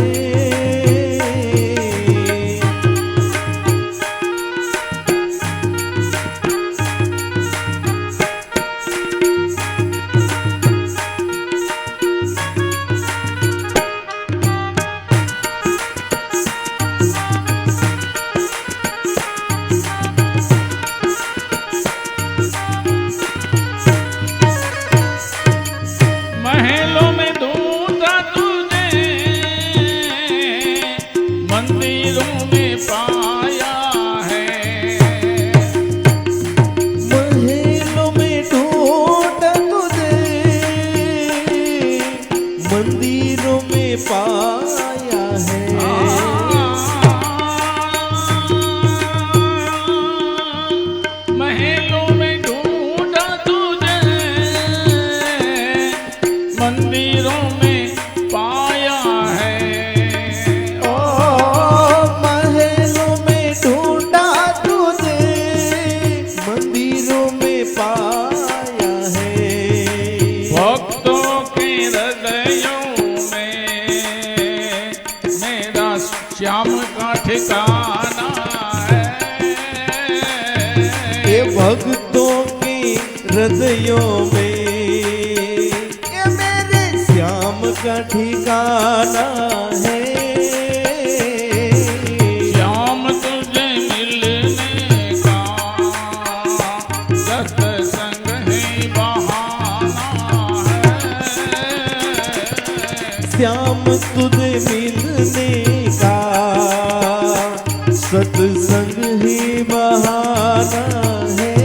महलों में ढूंढा तुझे मंदिरों में पाया है। महलों में ढूंढा तुझे मंदिरों में पाया है। महलों में ढूंढा तुझे मंदिरों में पाया है। ओ महलों में ढूंढा तुझे मंदिरों में पाया है। भक्तों के हृदयों में मेरा श्याम का ठिकाना है। ये भक्तों के हृदयों में ये मेरे श्याम का ठिकाना है। श्याम तुझे मिलने का सत्संग ही बहाना है। श्याम तुझे मिलने का सत्संग ही बहाना है।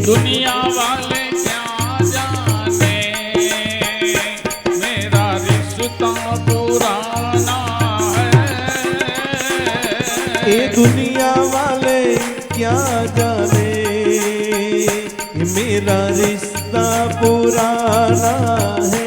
दुनिया वाले क्या जाने मेरा रिश्ता पुराना है। ये दुनिया वाले क्या जाने मेरा रिश्ता पुराना है।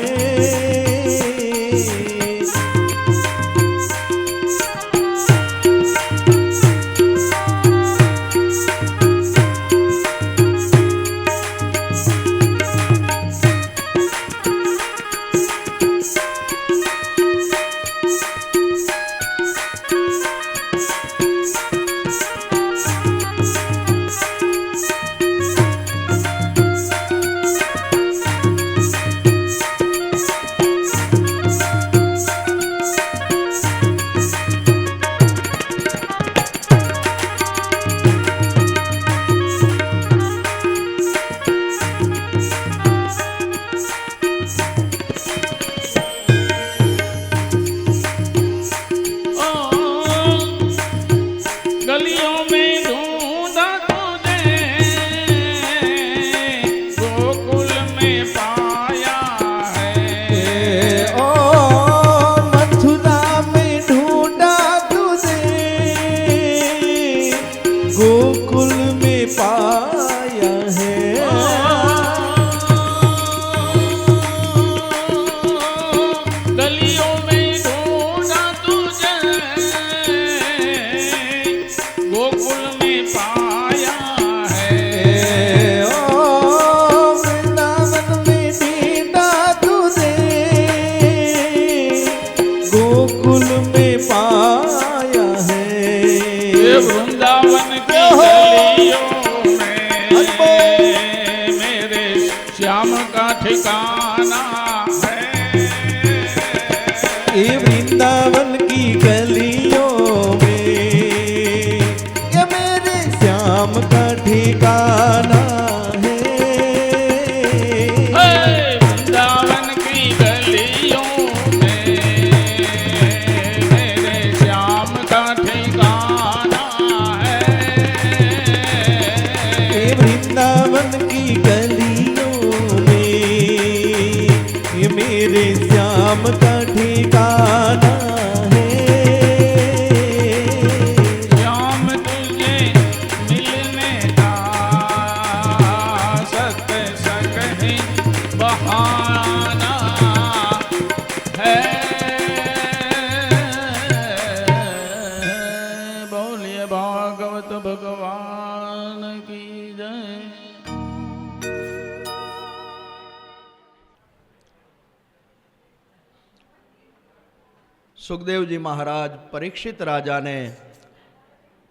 સુખદેવજી મહારાજ પરીક્ષિત રાજાને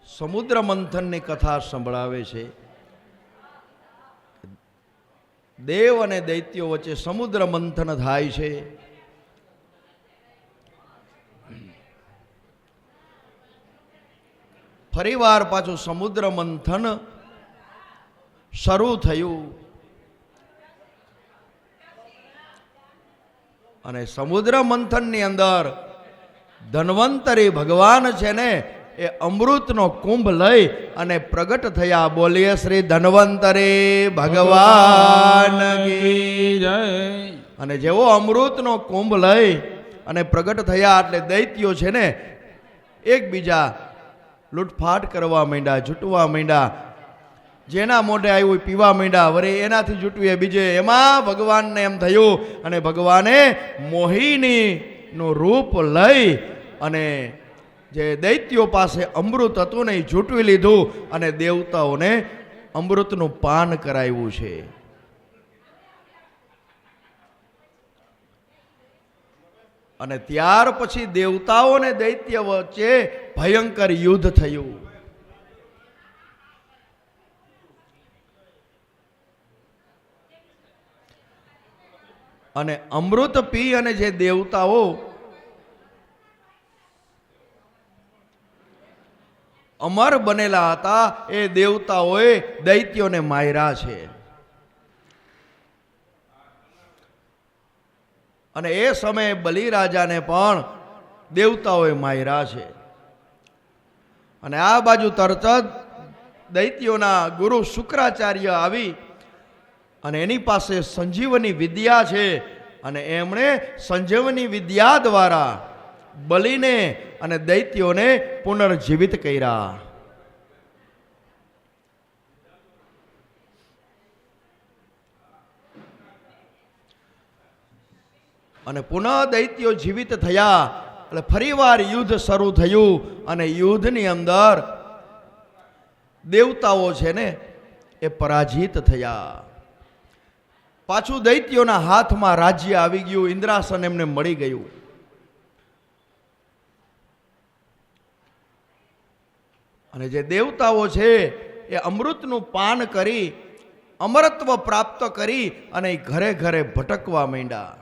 સમુદ્ર મંથનની કથા સંભળાવે છે. દેવ અને દૈત્યો વચ્ચે સમુદ્ર મંથન થાય છે. ફરીવાર પાછું સમુદ્ર મંથન શરૂ થયું અને સમુદ્ર મંથનની અંદર ધન્વંતરી ભગવાન છે ને એ અમૃતનો કુંભ લઈ અને પ્રગટ થયા. બોલીએ શ્રી ધન્વંતરી ભગવાન કી જય. અને જેવો અમૃતનો કુંભ લઈ અને પ્રગટ થયા એટલે દૈત્યો છે ને એકબીજા લૂંટફાટ કરવા માંડ્યા, જૂટવા માંડ્યા. જેના મોઢે આવ્યું પીવા માંડ્યા, વળી એનાથી જૂટવીએ બીજે. એમાં ભગવાનને એમ થયું અને ભગવાને મોહિનીનું રૂપ લઈ અને જે દૈત્યો પાસે અમૃત હતું ને એ જૂટવી લીધું અને દેવતાઓને અમૃતનું પાન કરાવ્યું છે. અને ત્યાર પછી દેવતાઓ અને દૈત્ય વચ્ચે ભયંકર યુદ્ધ થયું. અને અમૃત પી અને જે દેવતાઓ અમર બનેલા હતા એ દેવતાઓએ દૈત્યોને માર્યા છે. અને એ સમયે બલિરાજાને પણ દેવતાઓએ માર્યા છે. અને આ બાજુ તરત જ દૈત્યોના ગુરુ શુક્રાચાર્ય આવી અને એની પાસે સંજીવની વિદ્યા છે અને એમણે સંજીવની વિદ્યા દ્વારા બલિને અને દૈત્યોને પુનર્જીવિત કર્યા. અને પુનઃ દૈત્યો જીવિત થયા એટલે ફરીવાર યુદ્ધ શરૂ થયું અને યુદ્ધની અંદર દેવતાઓ છે ને એ પરાજિત થયા. પાછું દૈત્યોના હાથમાં રાજ્ય આવી ગયું, ઇન્દ્રાસન એમને મળી ગયું. અને જે દેવતાઓ છે એ અમૃતનું પાન કરી અમરત્વ પ્રાપ્ત કરી અને ઘરે ઘરે ભટકવા માંડ્યા.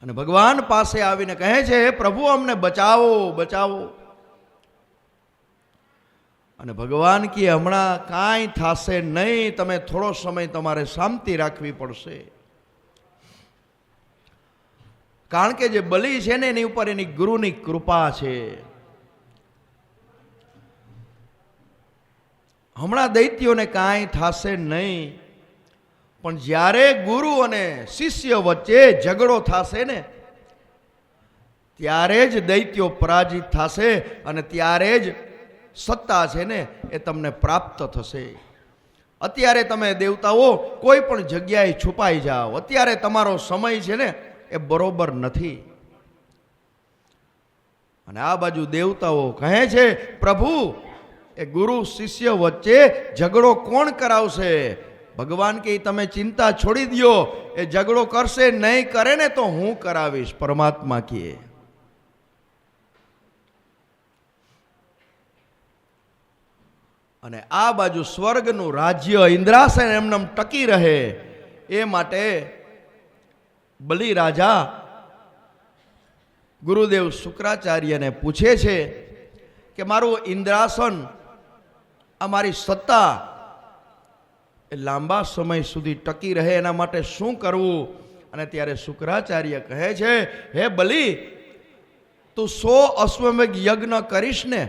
અને ભગવાન પાસે આવીને કહે છે, પ્રભુ અમને બચાવો બચાવો. અને ભગવાન કે હમણાં કાંઈ થશે નહીં, તમે થોડો સમય તમારે શાંતિ રાખવી પડશે. કારણ કે જે બલિ છે ને એની ઉપર એની ગુરુની કૃપા છે. હમણાં દૈત્યોને કાંઈ થશે નહીં, પણ જ્યારે ગુરુ અને શિષ્ય વચ્ચે ઝઘડો થશે ને ત્યારે જ દૈત્યો પરાજિત થશે અને ત્યારે જ સત્તા છે ને એ તમને પ્રાપ્ત થશે. અત્યારે તમે દેવતાઓ કોઈ પણ જગ્યાએ છુપાઈ જાઓ, અત્યારે તમારો સમય છે ને એ બરોબર નથી. અને આ બાજુ દેવતાઓ કહે છે, પ્રભુ એ ગુરુ શિષ્ય વચ્ચે ઝઘડો કોણ કરાવશે? ભગવાન કે તમે ચિંતા છોડી દો, એ ઝઘડો કરશે નહીં કરે ને તો હું કરાવીશ. પરમાત્મા કહે. અને આ બાજુ સ્વર્ગનું રાજ્ય ઇન્દ્રાસન એમને ટકી રહે એ માટે બલિ રાજા ગુરુદેવ શુક્રાચાર્યને પૂછે છે કે મારું ઇન્દ્રાસન, આ મારી સત્તા એ લાંબા સમય સુધી ટકી રહે એના માટે શું કરવું? અને ત્યારે શુક્રાચાર્ય કહે છે, હે બલિ, તું 100 અશ્વમેઘ યજ્ઞ કરીશ ને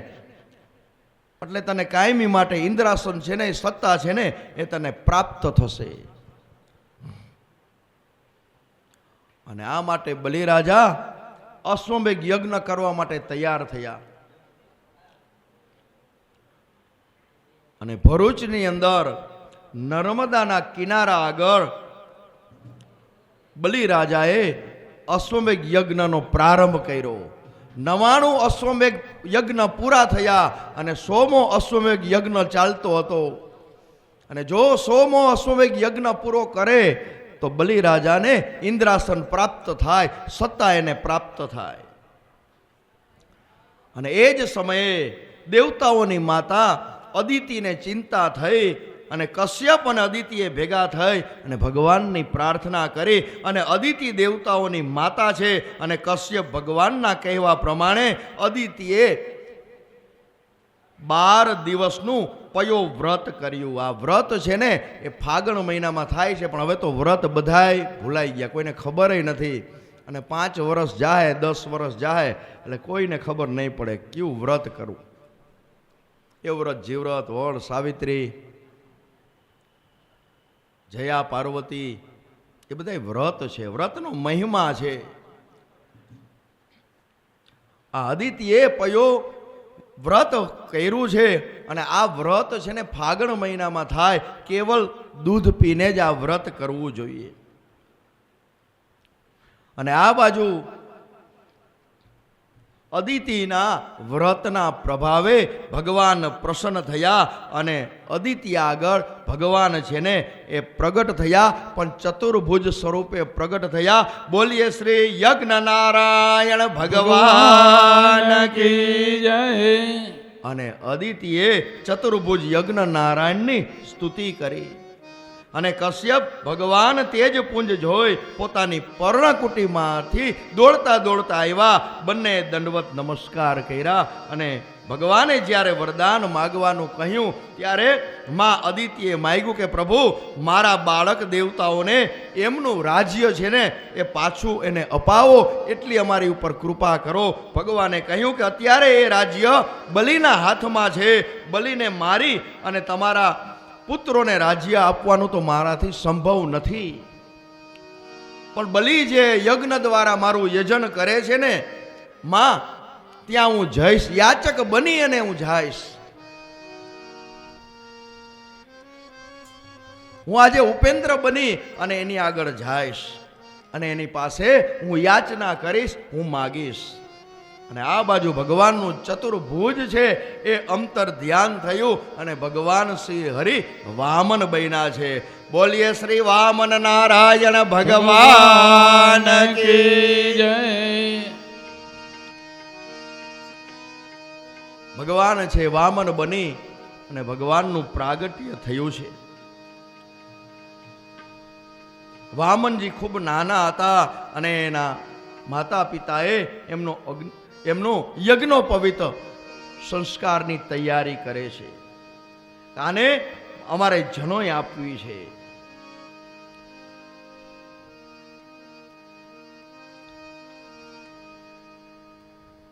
એટલે તને કાયમી માટે ઇન્દ્રાસન છે ને એ સત્તા છે ને એ તને પ્રાપ્ત થશે. અને આ માટે બલિરાજા અશ્વમેઘ યજ્ઞ કરવા માટે તૈયાર થયા. અને ભરૂચની અંદર નર્મદાના કિનારા આગળ બલિરાજાએ અશ્વમેઘ યજ્ઞનો પ્રારંભ કર્યો. 99 અશ્વમેઘ યજ્ઞ પૂરા થયા અને 100મો અશ્વમેઘ યજ્ઞ ચાલતો હતો. અને જો 100મો અશ્વમેઘ યજ્ઞ પૂરો કરે તો બલિરાજાને ઇન્દ્રાસન પ્રાપ્ત થાય, સત્તા એને પ્રાપ્ત થાય. અને એ જ સમયે દેવતાઓની માતા અદિતિને ચિંતા થઈ અને કશ્યપ અને અદિતિએ ભેગા થઈ અને ભગવાનની પ્રાર્થના કરી. અને અદિતિ દેવતાઓની માતા છે અને કશ્યપ ભગવાનના કહેવા પ્રમાણે અદિતિએ 12 દિવસનું પયો વ્રત કર્યું. આ વ્રત છે ને એ ફાગણ મહિનામાં થાય છે, પણ હવે તો વ્રત બધાય ભૂલાઈ ગયા, કોઈને ખબર નથી. અને 5 વર્ષ જાય, 10 વર્ષ જાય એટલે કોઈને ખબર નહીં પડે કયું વ્રત કરવું. એ વ્રત જીવ્રત, વડ સાવિત્રી, જયા પાર્વતી, એ બધા વ્રત છે, વ્રતનો મહિમા છે. આ અદિતિએ પયો વ્રત કર્યું છે અને આ વ્રત છે ને ફાગણ મહિનામાં થાય. કેવલ દૂધ પીને જ આ વ્રત કરવું જોઈએ. અને આ બાજુ અદિતિના વ્રતના પ્રભાવે ભગવાન પ્રસન્ન થયા અને અદિતિ આગળ ભગવાન છે ને એ પ્રગટ થયા, પણ ચતુર્ભુજ સ્વરૂપે પ્રગટ થયા. બોલીએ શ્રી યજ્ઞ નારાયણ ભગવાન કી જય. અને અદિતિએ ચતુર્ભુજ યજ્ઞ નારાયણની સ્તુતિ કરી. અને કશ્યપ ભગવાન તેજપુંજ જોઈ પોતાની પર્ણકુટીમાંથી દોડતા દોડતા આવ્યા. બંને દંડવત નમસ્કાર કર્યા. અને ભગવાને જ્યારે વરદાન માગવાનું કહ્યું ત્યારે માં અદિતિએ માગ્યું કે પ્રભુ, મારા બાળક દેવતાઓને એમનું રાજ્ય છે ને એ પાછું એને અપાવો, એટલી અમારી ઉપર કૃપા કરો. ભગવાને કહ્યું કે અત્યારે એ રાજ્ય બલિના હાથમાં છે. બલિને મારી અને તમારા પુત્રોને રાજ્ય આપવાનું તો મારાથી સંભવ નથી, પણ બલિ જે યજ્ઞ દ્વારા મારું યજન કરે છે ને માં, ત્યાં હું જઈશ, યાચક બની અને હું જઈશ. હું આજે ઉપેન્દ્ર બની અને એની આગળ જઈશ અને એની પાસે હું યાચના કરીશ, હું માગીશ. અને આ બાજુ ભગવાનનું ચતુર્ભુજ છે એ અંતર ધ્યાન થયું અને ભગવાન શ્રી હરિ વામન બન્યા છે. બોલીએ શ્રી વામન નારાયણ ભગવાન કી જય. ભગવાન છે વામન બની અને ભગવાનનું પ્રાગટ્ય થયું છે. વામનજી ખૂબ નાના હતા અને એના માતા પિતાએ એમનો યજ્ઞોપવિત સંસ્કારની તૈયારી કરે છે. આને અમારે જનોય આપવી છે.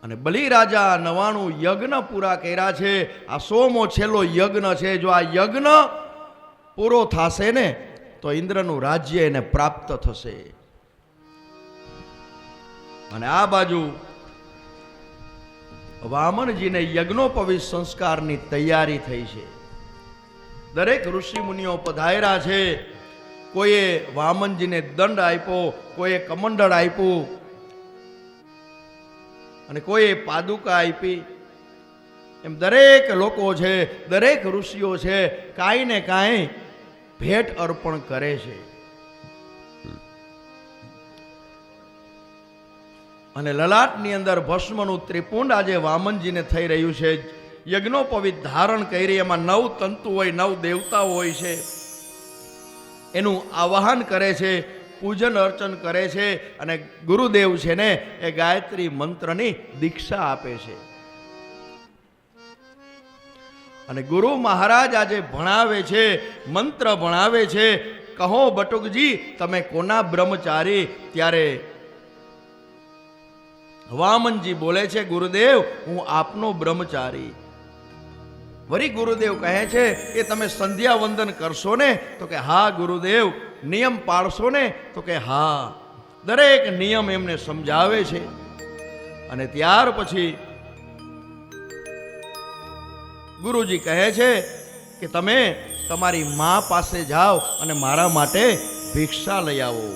અને બલિરાજા 99 યજ્ઞ પૂરા કર્યા છે. આ 100મો છેલ્લો યજ્ઞ છે. જો આ યજ્ઞ પૂરો થશે ને તો ઇન્દ્રનું રાજ્ય એને પ્રાપ્ત થશે. અને આ બાજુ વામનજીને યજ્ઞોપવિત સંસ્કારની તૈયારી થઈ છે. દરેક ઋષિ મુનિઓ પધાર્યા છે. કોઈએ વામનજીને દંડ આપ્યો, કોઈએ કમંડળ આપ્યું અને કોઈએ પાદુકા આપી. એમ દરેક લોકો છે, દરેક ઋષિઓ છે, કાંઈ ને કાંઈ ભેટ અર્પણ કરે છે. અને લલાટની અંદર ભસ્મનું ત્રિપુંડ આજે વામનજીને થઈ રહ્યું છે. યજ્ઞોપવિત ધારણ કરી, એમાં 9 તંતુ હોય, 9 દેવતાઓ હોય છે. એનું આવાહન કરે છે, પૂજન અર્ચન કરે છે અને ગુરુદેવ છે ને એ ગાયત્રી મંત્રની દીક્ષા આપે છે. અને ગુરુ મહારાજ આજે ભણાવે છે, મંત્ર ભણાવે છે. કહો બટુકજી, તમે કોના બ્રહ્મચારી? ત્યારે વામનજી બોલે છે, ગુરુદેવ, હું આપનો બ્રહ્મચારી. વળી ગુરુદેવ કહે છે કે તમે સંધ્યા વંદન કરશો ને? તો કે હા ગુરુદેવ. નિયમ પાળશો ને? તો કે હા. દરેક નિયમ એમને સમજાવે છે. અને ત્યાર પછી ગુરુજી કહે છે કે તમે તમારી મા પાસે જાઓ અને મારા માટે ભિક્ષા લઈ આવો.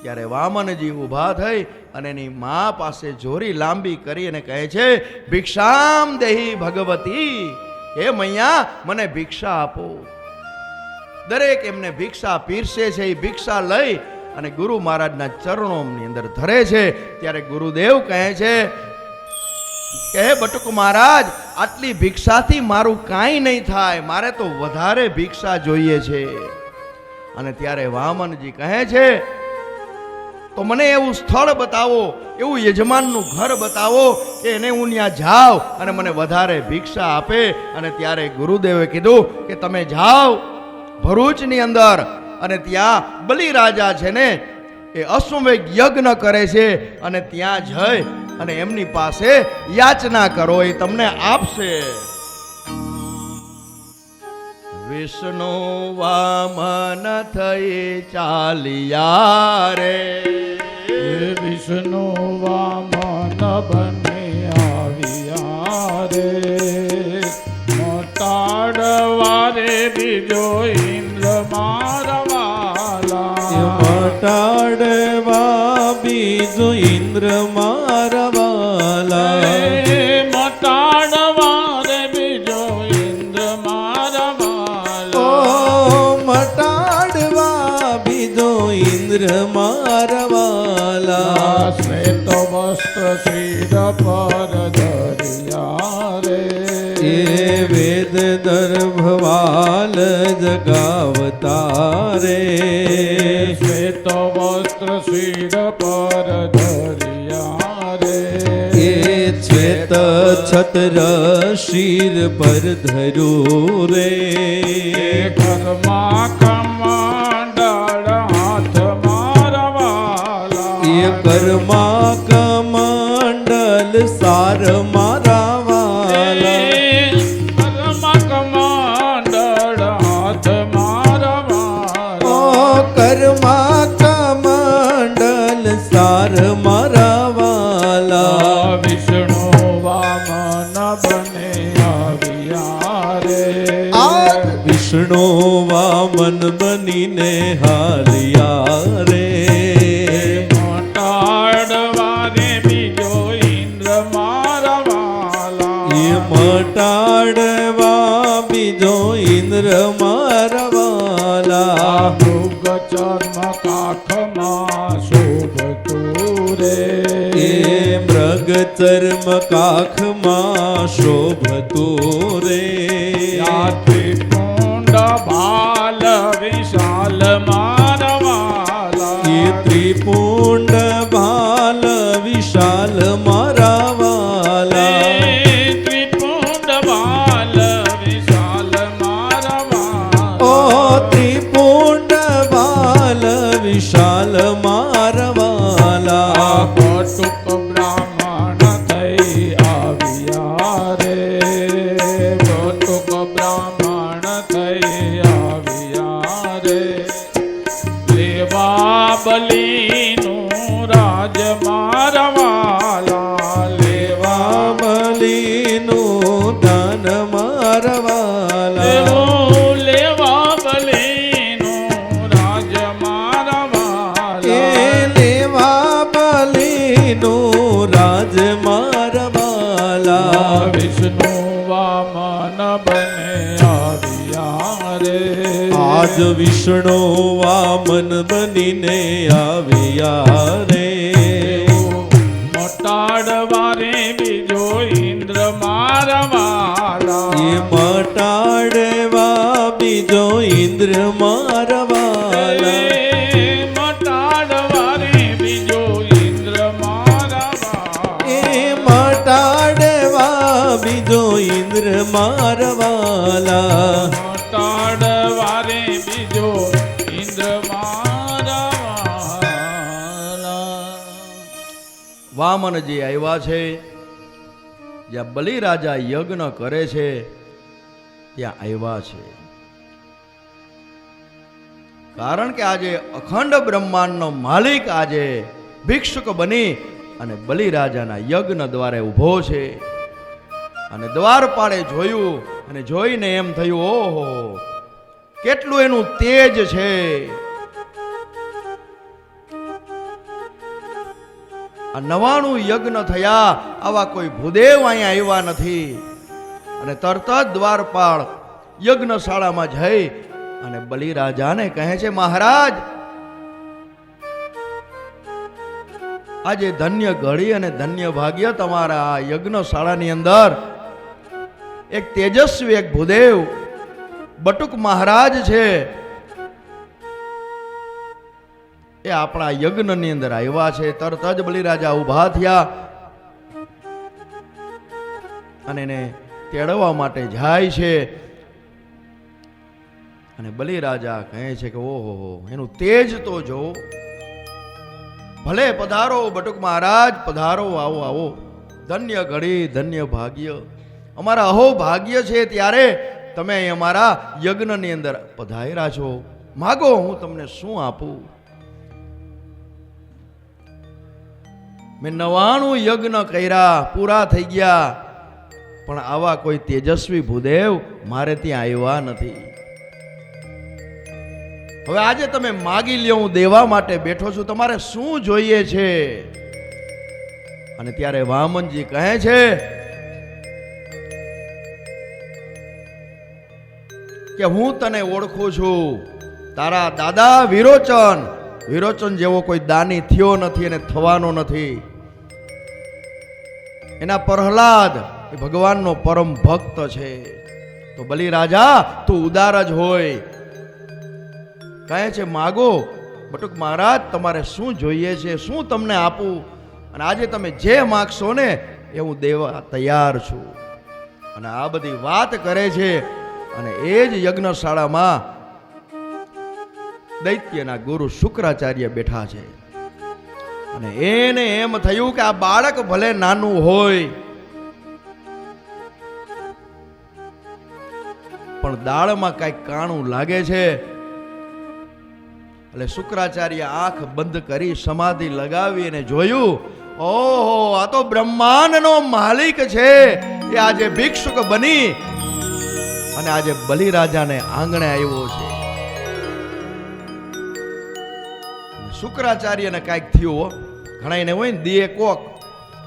ત્યારે વામનજી ઊભા થઈ અને એની મા પાસે જોરી લાંબી કરી અને કહે છે, ભિક્ષામ દેહી ભગવતી, હે મૈયા મને ભિક્ષા આપો. દરેક એમને ભિક્ષા પીરસે છે. એ ભિક્ષા લઈ અને ગુરુ મહારાજના ચરણોની અંદર ધરે છે. ત્યારે ગુરુદેવ કહે છે કે હે બટુક મહારાજ, આટલી ભિક્ષાથી મારું કાંઈ નહીં થાય, મારે તો વધારે ભિક્ષા જોઈએ છે. અને ત્યારે વામનજી કહે છે તો મને એવું સ્થળ બતાવો, એવું યજમાનનું ઘર બતાવો કે એને હું ત્યાં જાઉં અને મને વધારે ભિક્ષા આપે. અને ત્યારે ગુરુદેવે કીધું કે તમે જાઓ ભરૂચની અંદર, અને ત્યાં બલિરાજા છે ને એ અશ્વમેઘ યજ્ઞ કરે છે, અને ત્યાં જઈ અને એમની પાસે યાચના કરો, એ તમને આપશે. વિષ્ણુ વામન થઈ ચાલિયા રે, વિષ્ણુ વામન બને આવ્યા રે, મોટાડવારે બીજો ઇન્દ્ર મારવાલા, મટાડવા બીજો ઇન્દ્ર મારવાલા, મોટાડવારે બીજો ઇન્દ્ર મારવાલા, મટાડવા બીજો ઇન્દ્ર મારવાલા, શ્વેત વસ્ત્ર શિર પર ધર્યા રે, એ વેદ દર્ભવાલ જગાવતા રે, શ્વેત વસ્ત્ર શિર પર ધર્યા રે, એ શ્વેત છત્ર શિર પર ધરું રે, ઘરમાં કમંડળ હાથ મારવાલા, એ કર્મા કમંડલ સાર મારાવાલા, ઘરમાં કમંડળ હાથ મારવાલા, ઓ કર્મા કમંડલ સાર મારાવાલા, વિષ્ણુ વામન બને આવ્યા રે, આ વિષ્ણુ વામન બનીને હાલ્યા રે, મોટાડવારે બીજો ઇન્દ્ર મારવાલા, એ મટાડવા બીજો ઇન્દ્ર મારવાલા, મૃગ ચર્મ કાખમાં શોભતું રે, એ મૃગ ચર્મ કાખમાં શોભતું રે, ત્રિપુંડ ભાલ વિશાલ મારવાલા, એ ત્રિપુંડ ભાલ વિશાલ મારાવાલા, ત્રિપુંડ ભાલ વિશાલ મારવાલા, ઓ ત્રિપુંડ ભાલ વિશાલ મારવાલા, કટુક બ્રાહ્મણ થઈ આવ્યા રે, કટુક બ્રાહ્મણ થઈ આવ્યા રે, લેવા બલીનું રાજ મારવાલા, લેવા બલીનું દાન મારવાલા, લેવા બલીનું રાજ મારવાલા, એ લેવા બલીનું રાજ મારવાલા, વિષ્ણુ વામન બને આવ્યા રે, આજ વિષ્ણુ વામન બનીને આવ્યા રે, મોટાડવારે બીજો ઇન્દ્ર મારવાલા, એ મટાડવા બીજો ઇન્દ્ર મારવાલા, મોટાડવારે બીજો ઇન્દ્ર મારવાલા, એ મટાડવા બીજો ઇન્દ્ર મારવાલા, મોટાડવારે બીજો ઇન્દ્ર મારવાલા. વામનજી આવ્યા છે, જ્યાં બલિરાજા યજ્ઞ કરે છે ત્યાં આવ્યા છે. કારણ કે આજે અખંડ બ્રહ્માંડનો માલિક આજે ભિક્ષુક બની અને બલિરાજાના યજ્ઞ દ્વારે ઊભો છે. અને દ્વારપાળે જોયું અને જોઈને એમ થયું, ઓહો કેટલું એનું તેજ છે. આ 99 યજ્ઞ થયા, આવા કોઈ ભૂદેવ અહીંયા આવ્યા નથી. અને તરત જ દ્વારપાળ યજ્ઞશાળામાં જઈ અને બલિરાજાને કહે છે, મહારાજ આજે ધન્ય ઘડી અને ધન્ય ભાગ્ય તમારા આ યજ્ઞશાળાની અંદર એક તેજસ્વી એક ભૂદેવ બટુક મહારાજ છે, એ આપણા યજ્ઞની અંદર આવ્યા છે. તરત જ બલિરાજા ઊભા થયા અને એને તેડવા માટે જાય છે. અને બલિરાજા કહે છે કે ઓહો, એનું તેજ તો જો. ભલે પધારો બટુક મહારાજ, પધારો, આવો આવો. ધન્ય ઘડી ધન્ય ભાગ્ય, અમારા અહો ભાગ્ય છે ત્યારે તમે અમારા યજ્ઞની અંદર પધાર્યા છો. માગો, હું તમને શું આપું? મેં 99 યજ્ઞ કર્યા, પૂરા થઈ ગયા, પણ આવા કોઈ તેજસ્વી ભૂદેવ મારે ત્યાં આવ્યા નથી. હવે આજે તમે માગી લ્યો, હું દેવા માટે બેઠો છું. તમારે શું જોઈએ છે? અને ત્યારે વામનજી કહે છે કે હું તને ઓળખું છું. તારા દાદા વિરોચન જેવો કોઈ દાની થયો નથી અને થવાનો નથી. એના પ્રહલાદ એ ભગવાનનો પરમ ભક્ત છે. તો બલિરાજા તું ઉદાર જ હોય. કહે છે માગો બટુક મહારાજ, તમારે શું જોઈએ છે? શું તમને આપું? અને આજે તમે જે માગશો ને એ હું દેવા તૈયાર છું. અને આ બધી વાત કરે છે. અને એ જ યજ્ઞશાળામાં દૈત્યના ગુરુ શુક્રાચાર્ય બેઠા છે. અને એને એમ થયું કે આ બાળક ભલે નાનું હોય, પણ દાળમાં કઈક કાણું લાગે છે. એટલે શુક્રાચાર્ય આંખ બંધ કરી સમાધિ લગાવી અને જોયું, ઓહો, આ તો બ્રહ્માંડનો માલિક છે. એ આજે ભિક્ષુક બની અને આજે બલિરાજાને આંગણે આવ્યો છે. શુક્રાચાર્યને કાંઈક થયું. ઘણા એને હોય ને દિયે કોક,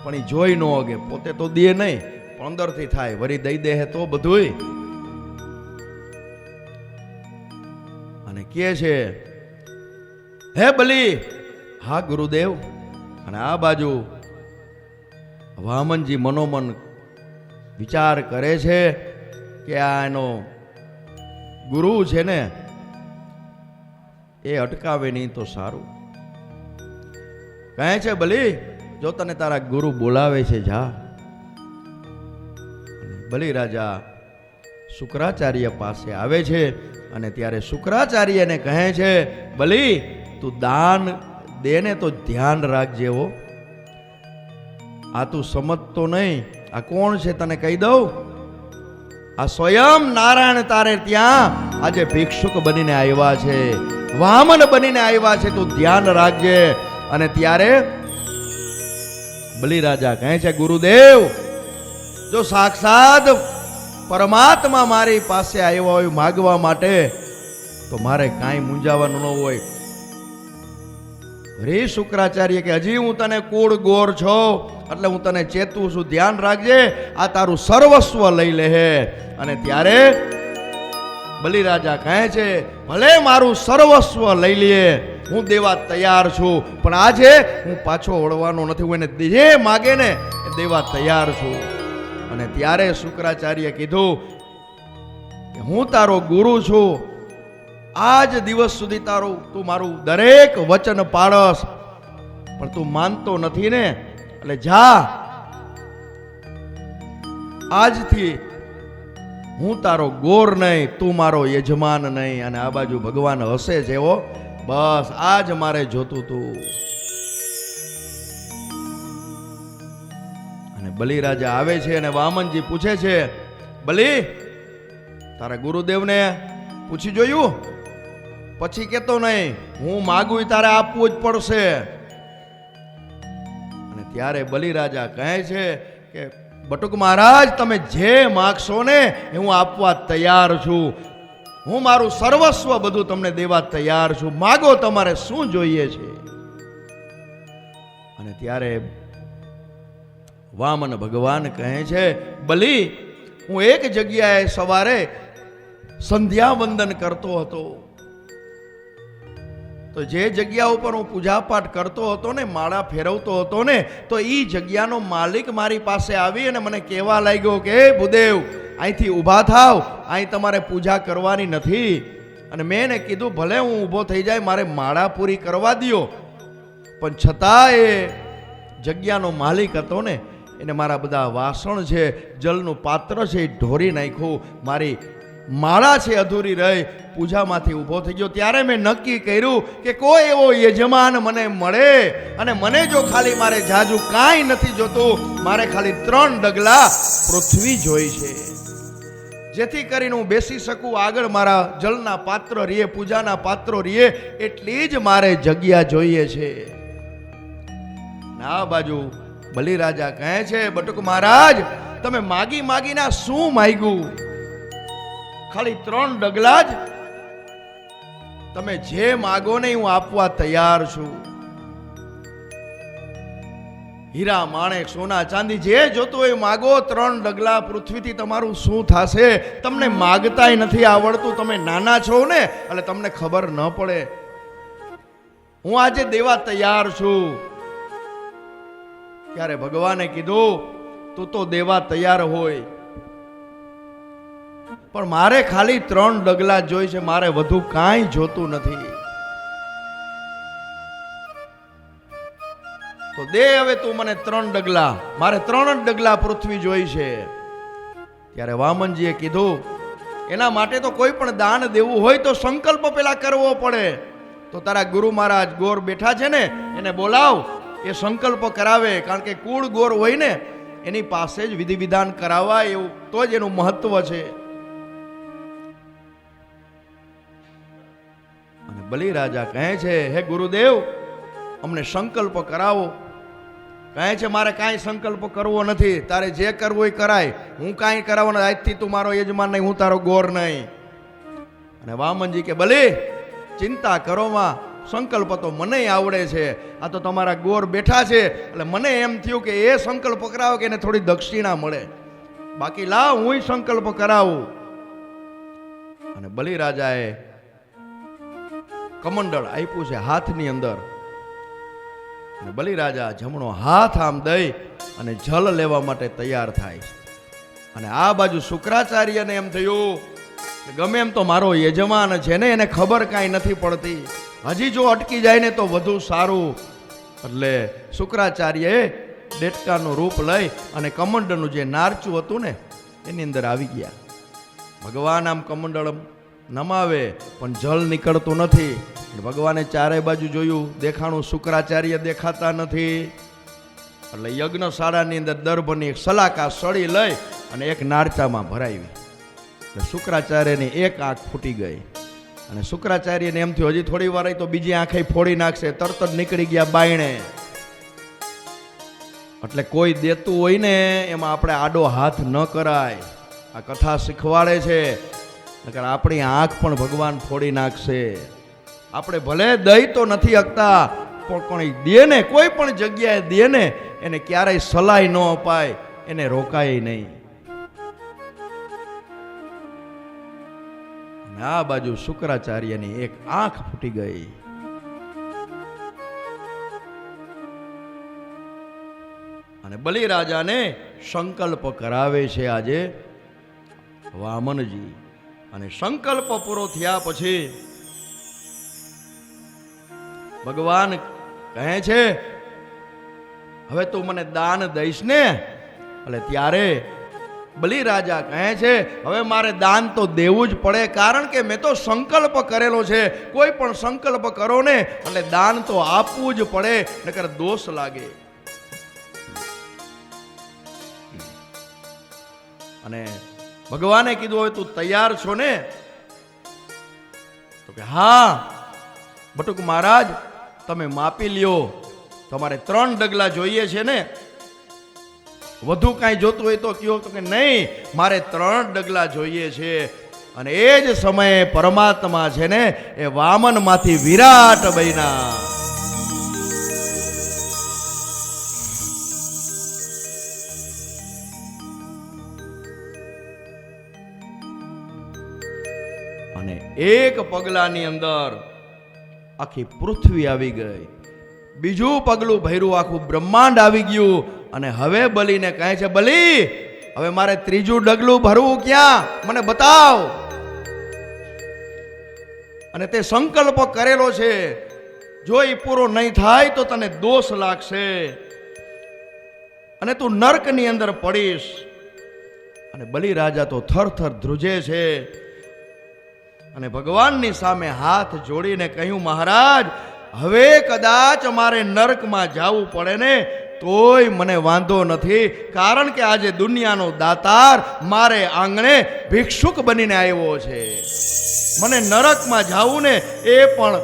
પણ એ જોઈ ન ઓગે. પોતે તો દિયે નહીં, પણ અંદરથી થાય, વરી દઈ દે તો બધુંય. અને કે છે, હે બલી. હા ગુરુદેવ. અને આ બાજુ વામનજી મનોમન વિચાર કરે છે કે આ એનો ગુરુ છે ને, એ અટકાવે નહીં તો સારું. કહે છે બલી, જો તને તારા ગુરુ બોલાવે છે જા. બલિરાજા શુક્રાચાર્ય પાસે આવે છે. અને ત્યારે શુક્રાચાર્યને કહે છે, બલી તું દાન દેને તો ધ્યાન રાખજે હો. આ તું સમજતો નહીં. આ કોણ છે તને કહી દઉં. આ સ્વયં નારાયણ તારે ત્યાં આજે ભિક્ષુક બનીને આવ્યા છે, વામન બનીને આવ્યા છે. તું ધ્યાન રાખજે. અને ત્યારે બલિરાજા કહે છે, ગુરુદેવ જો સાક્ષાત પરમાત્મા મારી પાસે આવ્યા હોય માગવા માટે, તો મારે કાંઈ મૂંઝાવાનું ન હોય. રે શુક્રાચાર્ય કે હજી હું તને કુળ ગોર છો એટલે હું તને ચેતું છું, ધ્યાન રાખજે. આ તારું સર્વસ્વ લઈ લે. અને ત્યારે બલિરાજા કહે છે, ભલે મારું સર્વસ્વ લઈ લે, હું દેવા તૈયાર છું, પણ આજે હું પાછો વળવાનો નથી. હું એને જે માગે ને એ દેવા તૈયાર છું. અને ત્યારે શુક્રાચાર્ય કીધું કે હું તારો ગુરુ છું. આજ દિવસ સુધી તું મારું દરેક વચન પાળસ, પણ તું માનતો નથી ને, એટલે જા. આજથી હું તારો ગોર નહીં, તું મારો યજમાન નહીં. અને આ બાજુ ભગવાન હસે છે. બસ આજ મારે જોતું તું. અને બલિરાજા આવે છે અને વામનજી પૂછે છે, બલી તારા ગુરુદેવને પૂછી જોયું? પછી કેતો નહીં, હું માગું તારે આપવું જ પડશે. અને ત્યારે બલિરાજા કહે છે કે બટુક મહારાજ, તમે જે માગશો ને એ હું આપવા તૈયાર છું. હું મારું સર્વસ્વ બધું તમને દેવા તૈયાર છું. માગો, તમારે શું જોઈએ છે? અને ત્યારે વામન ભગવાન કહે છે, બલી હું એક જગ્યાએ સવારે સંધ્યા વંદન કરતો હતો. તો જે જગ્યા ઉપર હું પૂજાપાઠ કરતો હતો ને, માળા ફેરવતો હતો ને, તો એ જગ્યાનો માલિક મારી પાસે આવી અને મને કહેવા લાગ્યો કે હે ભૂદેવ, અહીંથી ઊભા થાવ, અહીં તમારે પૂજા કરવાની નથી. અને મેં એને કીધું ભલે હું ઊભો થઈ જાય, મારે માળા પૂરી કરવા દ્યો. પણ છતાં એ જગ્યાનો માલિક હતો ને, એને મારા બધા વાસણ છે, જલનું પાત્ર છે, એ ઢોરી નાખ્યું. મારી માળા છે અધૂરી રહી. પૂજામાંથી ઊભો થઈ ગયો. ત્યારે મેં નક્કી કર્યું કે કોઈ એવો યજમાન મને મળે અને મને જો ખાલી મારે જાજુ કાંઈ નથી જોતું, મારે ખાલી 3 ડગલા પૃથ્વી જોઈ છે, જેથી કરીને હું બેસી શકું. આગળ મારા જલના પાત્ર રીએ, પૂજાના પાત્રો રીએ, એટલી જ મારે જગ્યા જોઈએ છે. આ બાજુ બલિરાજા કહે છે, બટુક મહારાજ, તમે માગી માગીને શું માગ્યું? ખાલી 3 ડગલા જ. તમે જે માગો ને હું આપવા તૈયાર છું. હીરા માણેક સોના ચાંદી જે જોતું હોય માગો. 3 ડગલા પૃથ્વીથી તમારું શું થશે? તમને માગતાય નથી આવડતું. તમે નાના છો ને, એટલે તમને ખબર ન પડે. હું આજે દેવા તૈયાર છું. ત્યારે ભગવાને કીધું, તું તો દેવા તૈયાર હોય, પણ મારે ખાલી 3 ડગલા જોઈ છે, મારે વધુ કાંઈ જોતું નથી. તો દે હવે તું મને 3 ડગલા, મારે 3 ડગલા પૃથ્વી જોઈ છે. ત્યારે વામનજીએ કીધું, એના માટે તો કોઈ પણ દાન દેવું હોય તો સંકલ્પ પેલા કરવો પડે. તો તારા ગુરુ મહારાજ ગોર બેઠા છે ને, એને બોલાવ, એ સંકલ્પ કરાવે. કારણ કે કુળ ગોર હોય ને, એની પાસે જ વિધિ વિધાન કરાવાય, એવું તો જ એનું મહત્વ છે. અને બલિરાજા કહે છે, હે ગુરુદેવ, અમને સંકલ્પ કરાવો. કહે છે, મારે કાંઈ સંકલ્પ કરવો નથી, તારે જે કરવું એ કરાય, હું કાંઈ કરાવવાનો. આજથી તું મારો યજમાન નહીં, હું તારો ગોર નહીં. અને વામનજી કે, ભલે ચિંતા કરો માં, સંકલ્પ તો મને આવડે છે. આ તો તમારા ગોર બેઠા છે, એટલે મને એમ થયું કે એ સંકલ્પ કરાવો કે એને થોડી દક્ષિણા મળે. બાકી લાવ, હું સંકલ્પ કરાવું. અને બલિરાજાએ કમંડળ આપ્યું છે હાથની અંદર. અને બલિરાજા જમણો હાથ આમ દઈ અને જલ લેવા માટે તૈયાર થાય છે. અને આ બાજુ શુક્રાચાર્યને એમ થયું ગમે એમ તો મારો યજમાન છે ને, એને ખબર કાંઈ નથી પડતી, હજી જો અટકી જાય ને તો વધુ સારું. એટલે શુક્રાચાર્યએ ડેટકાનું રૂપ લઈ અને કમંડળનું જે નારચું હતું ને, એની અંદર આવી ગયા. ભગવાન આમ કમંડળ નમાવે, પણ જલ નીકળતું નથી. ભગવાને ચારે બાજુ જોયું, દેખાણું શુક્રાચાર્ય દેખાતા નથી. એટલે યજ્ઞશાળાની અંદર દર્ભની એક સલાકા સળી લઈ અને એક નારચામાં ભરાવી. એટલે શુક્રાચાર્યની એક આંખ ફૂટી ગઈ. અને શુક્રાચાર્યને એમ થયું હજી થોડી વાર તો બીજી આંખે ફોડી નાખશે. તરત જ નીકળી ગયા બાયણે. એટલે કોઈ દેતું હોય ને, એમાં આપણે આડો હાથ ન કરાય. આ કથા શીખવાડે છે. નકર આપણી આંખ પણ ભગવાન ફોડી નાખશે. આપણે ભલે દઈ તો નથી શકતા, પણ કોઈ દે ને, કોઈ પણ જગ્યાએ દે ને, એને ક્યારેય સલાહ ન અપાય, એને રોકાય નહીં. આ બાજુ શુક્રાચાર્યની એક આંખ ફૂટી ગઈ. અને બલિરાજાને સંકલ્પ કરાવે છે આજે વામનજી. અને સંકલ્પ પૂરો થયા પછી ભગવાન કહે છે, હવે તું મને દાન દઈશ ને? એટલે ત્યારે બલિરાજા કહે છે, હવે મારે દાન તો દેવું જ પડે, કારણ કે મેં તો સંકલ્પ કરેલો છે. કોઈ પણ સંકલ્પ કરો ને, એટલે દાન તો આપવું જ પડે, નકર દોષ લાગે. અને ભગવાને કીધું, હવે તું તૈયાર છો ને? તો કે હા બટુક મહારાજ, તમે માપી લ્યો, તમારે 3 ડગલા જોઈએ છે ને? વધુ કાંઈ જોતું હોય તો કયો. તો કે નહીં, મારે 3 ડગલા જોઈએ છે. અને એ જ સમયે પરમાત્મા છે ને, એ વામનમાંથી વિરાટ બન્યા. અને એક પગલાની અંદર આખી પૃથ્વી આવી ગઈ, બીજું પગલું ભર્યું આખું બ્રહ્માંડ આવી ગયું. અને હવે બલિને કહે છે, બલિ હવે મારે ત્રીજું ડગલું ભરવું ક્યાં, મને બતાવ. અને તે સંકલ્પ કરેલો છે, જો એ પૂરો નહીં થાય તો તને દોષ લાગશે અને તું નર્કની અંદર પડીશ. અને બલિ રાજા તો થરથર ધ્રુજે છે અને ભગવાનની સામે હાથ જોડીને કહ્યું, મહારાજ હવે કદાચ મારે નર્કમાં જવું પડે ને તોય મને વાંધો નથી, કારણ કે આજે દુનિયાનો દાતાર મારે આંગણે ભિક્ષુક બનીને આવ્યો છે. મને નરકમાં જાવું ને એ પણ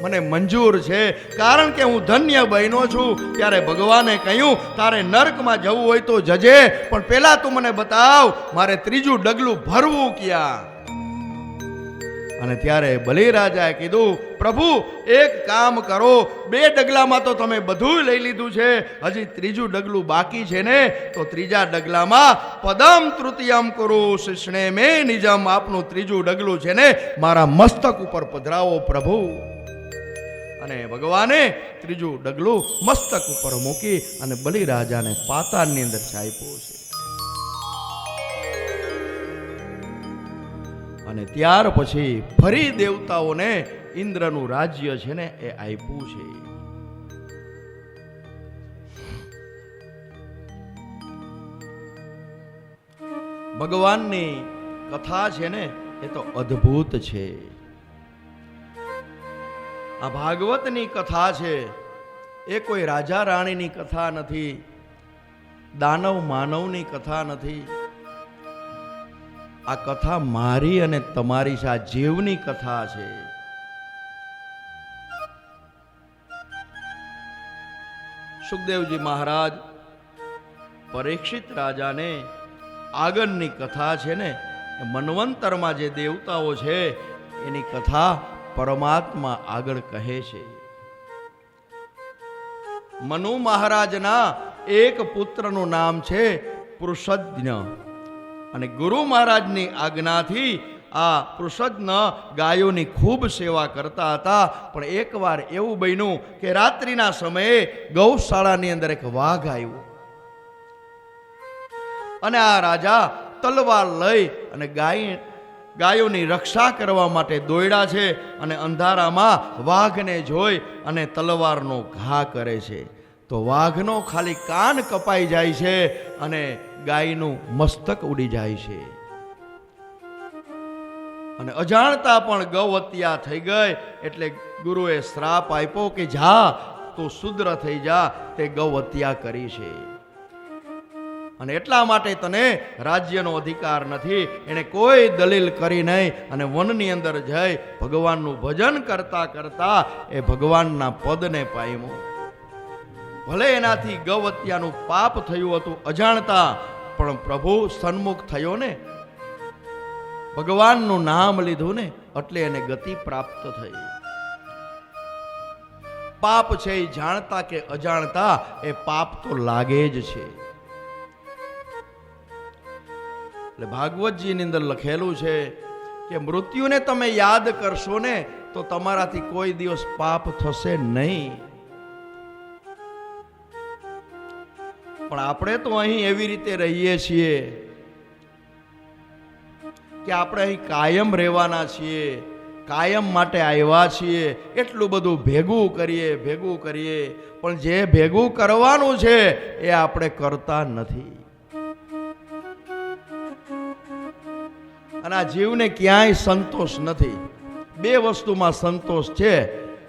મને મંજૂર છે, કારણ કે હું ધન્ય બન્યો છું. ત્યારે ભગવાને કહ્યું, તારે નરકમાં જવું હોય તો જજે, પણ પહેલા તું મને બતાવ મારે ત્રીજું ડગલું ભરવું ક્યાં. અને ત્યારે બલિરાજાએ કીધું, પ્રભુ એક કામ કરો, 2 ડગલામાં તો તમે બધું લઈ લીધું છે, હજી ત્રીજું ડગલું બાકી છે ને, તો ત્રીજા ડગલામાં પદમ તૃતીયમ કુરુ શિષ્ણે મે નિજમ, આપનું ત્રીજું ડગલું છે ને મારા મસ્તક ઉપર પધરાવો પ્રભુ. અને ભગવાને ત્રીજું ડગલું મસ્તક ઉપર મૂકી અને બલિરાજાને પાતાળની અંદર છાપ્યો છે. અને ત્યાર પછી ફરી દેવતાઓને ઇન્દ્રનું રાજ્ય છે ને એ આપ્યું છે. ભગવાનની કથા છે ને એ તો અદ્ભુત છે. આ ભાગવતની કથા છે એ કોઈ રાજા રાણીની કથા નથી, દાનવ માનવની કથા નથી. આ કથા મારી અને તમારી આ જીવની કથા છે. સુખદેવજી મહારાજ પરીક્ષિત રાજાને આગળની કથા છે ને મન્વંતરમાં જે દેવતાઓ છે એની કથા પરમાત્મા આગળ કહે છે. મનુ મહારાજના એક પુત્રનું નામ છે પૃષદ્ન, અને ગુરુ મહારાજની આજ્ઞાથી આ પૃષદ્ન ગાયોની ખૂબ સેવા કરતા હતા. પણ એકવાર એવું બન્યું કે રાત્રિના સમયે ગૌશાળાની અંદર એક વાઘ આવ્યો અને આ રાજા તલવાર લઈ અને ગાયોની રક્ષા કરવા માટે દોડ્યા છે અને અંધારામાં વાઘને જોઈ અને તલવારનો ઘા કરે છે. તો વાઘનો ખાલી કાન કપાઈ જાય છે અને ગાયનું મસ્તક ઉડી જાય છે. અને અજાણતા પણ ગૌ હત્યા થઈ ગઈ. એટલે ગુરુએ શ્રાપ આપ્યો કે જા તું શુદ્ર થઈ જા, તે ગૌ હત્યા કરી છે અને એટલા માટે તને રાજ્યનો અધિકાર નથી. એને કોઈ દલીલ કરી નહીં અને વનની અંદર જઈ ભગવાનનું ભજન કરતા કરતા એ ભગવાનના પદને પામ્યો. ભલે એનાથી ગૌ હત્યાનું પાપ થયું હતું અજાણતા, પણ પ્રભુ સન્મુખ થયો ને, ભગવાનનું નામ લીધું ને, એટલે એને ગતિ પ્રાપ્ત થઈ. પાપ છે એ જાણતા કે અજાણતા એ પાપ તો લાગે જ છે. એટલે ભાગવતજીની અંદર લખેલું છે કે મૃત્યુને તમે યાદ કરશો ને તો તમારાથી કોઈ દિવસ પાપ થશે નહીં. પણ આપણે તો અહીં એવી રીતે રહીએ છીએ કે આપણે અહીં કાયમ રહેવાના છીએ, કાયમ માટે આવ્યા છીએ, એટલું બધું ભેગું કરીએ, પણ જે ભેગું કરવાનું છે એ આપણે કરતા નથી. અને આ જીવને ક્યાંય સંતોષ નથી. 2 વસ્તુમાં સંતોષ છે.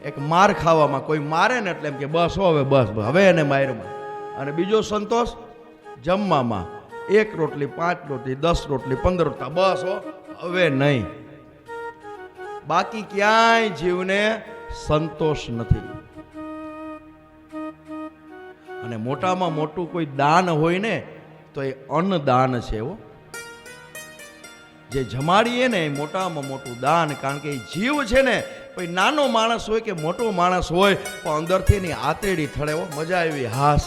એક માર ખાવામાં, કોઈ મારે ને એટલે એમ કે બસ હવે બસ હવે એને મારમાં. અને બીજો સંતોષ જમવામાં, 1 રોટલી 5 રોટલી 10 રોટલી 15 રોટલી બસ હવે નહીં. બાકી ક્યાંય જીવને સંતોષ નથી. અને મોટામાં મોટું કોઈ દાન હોય ને તો એ અન્નદાન છે. જે જમાડીએ ને એ મોટામાં મોટું દાન. કારણ કે એ જીવ છે ને, કોઈ નાનો માણસ હોય કે મોટો માણસ હોય, પણ અંદરથી એની આતેડી થળે મજા આવી હાસ,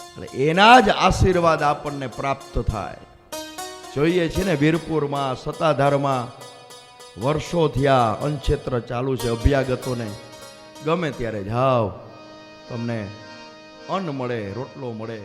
એટલે એના જ આશીર્વાદ આપણને પ્રાપ્ત થાય. જોઈએ છે ને વીરપુરમાં, સત્તાધારમાં વર્ષોથી આ અનક્ષેત્ર ચાલુ છે. અભ્યાગતોને ગમે ત્યારે જાઓ, તમને અન્ન મળે, રોટલો મળે.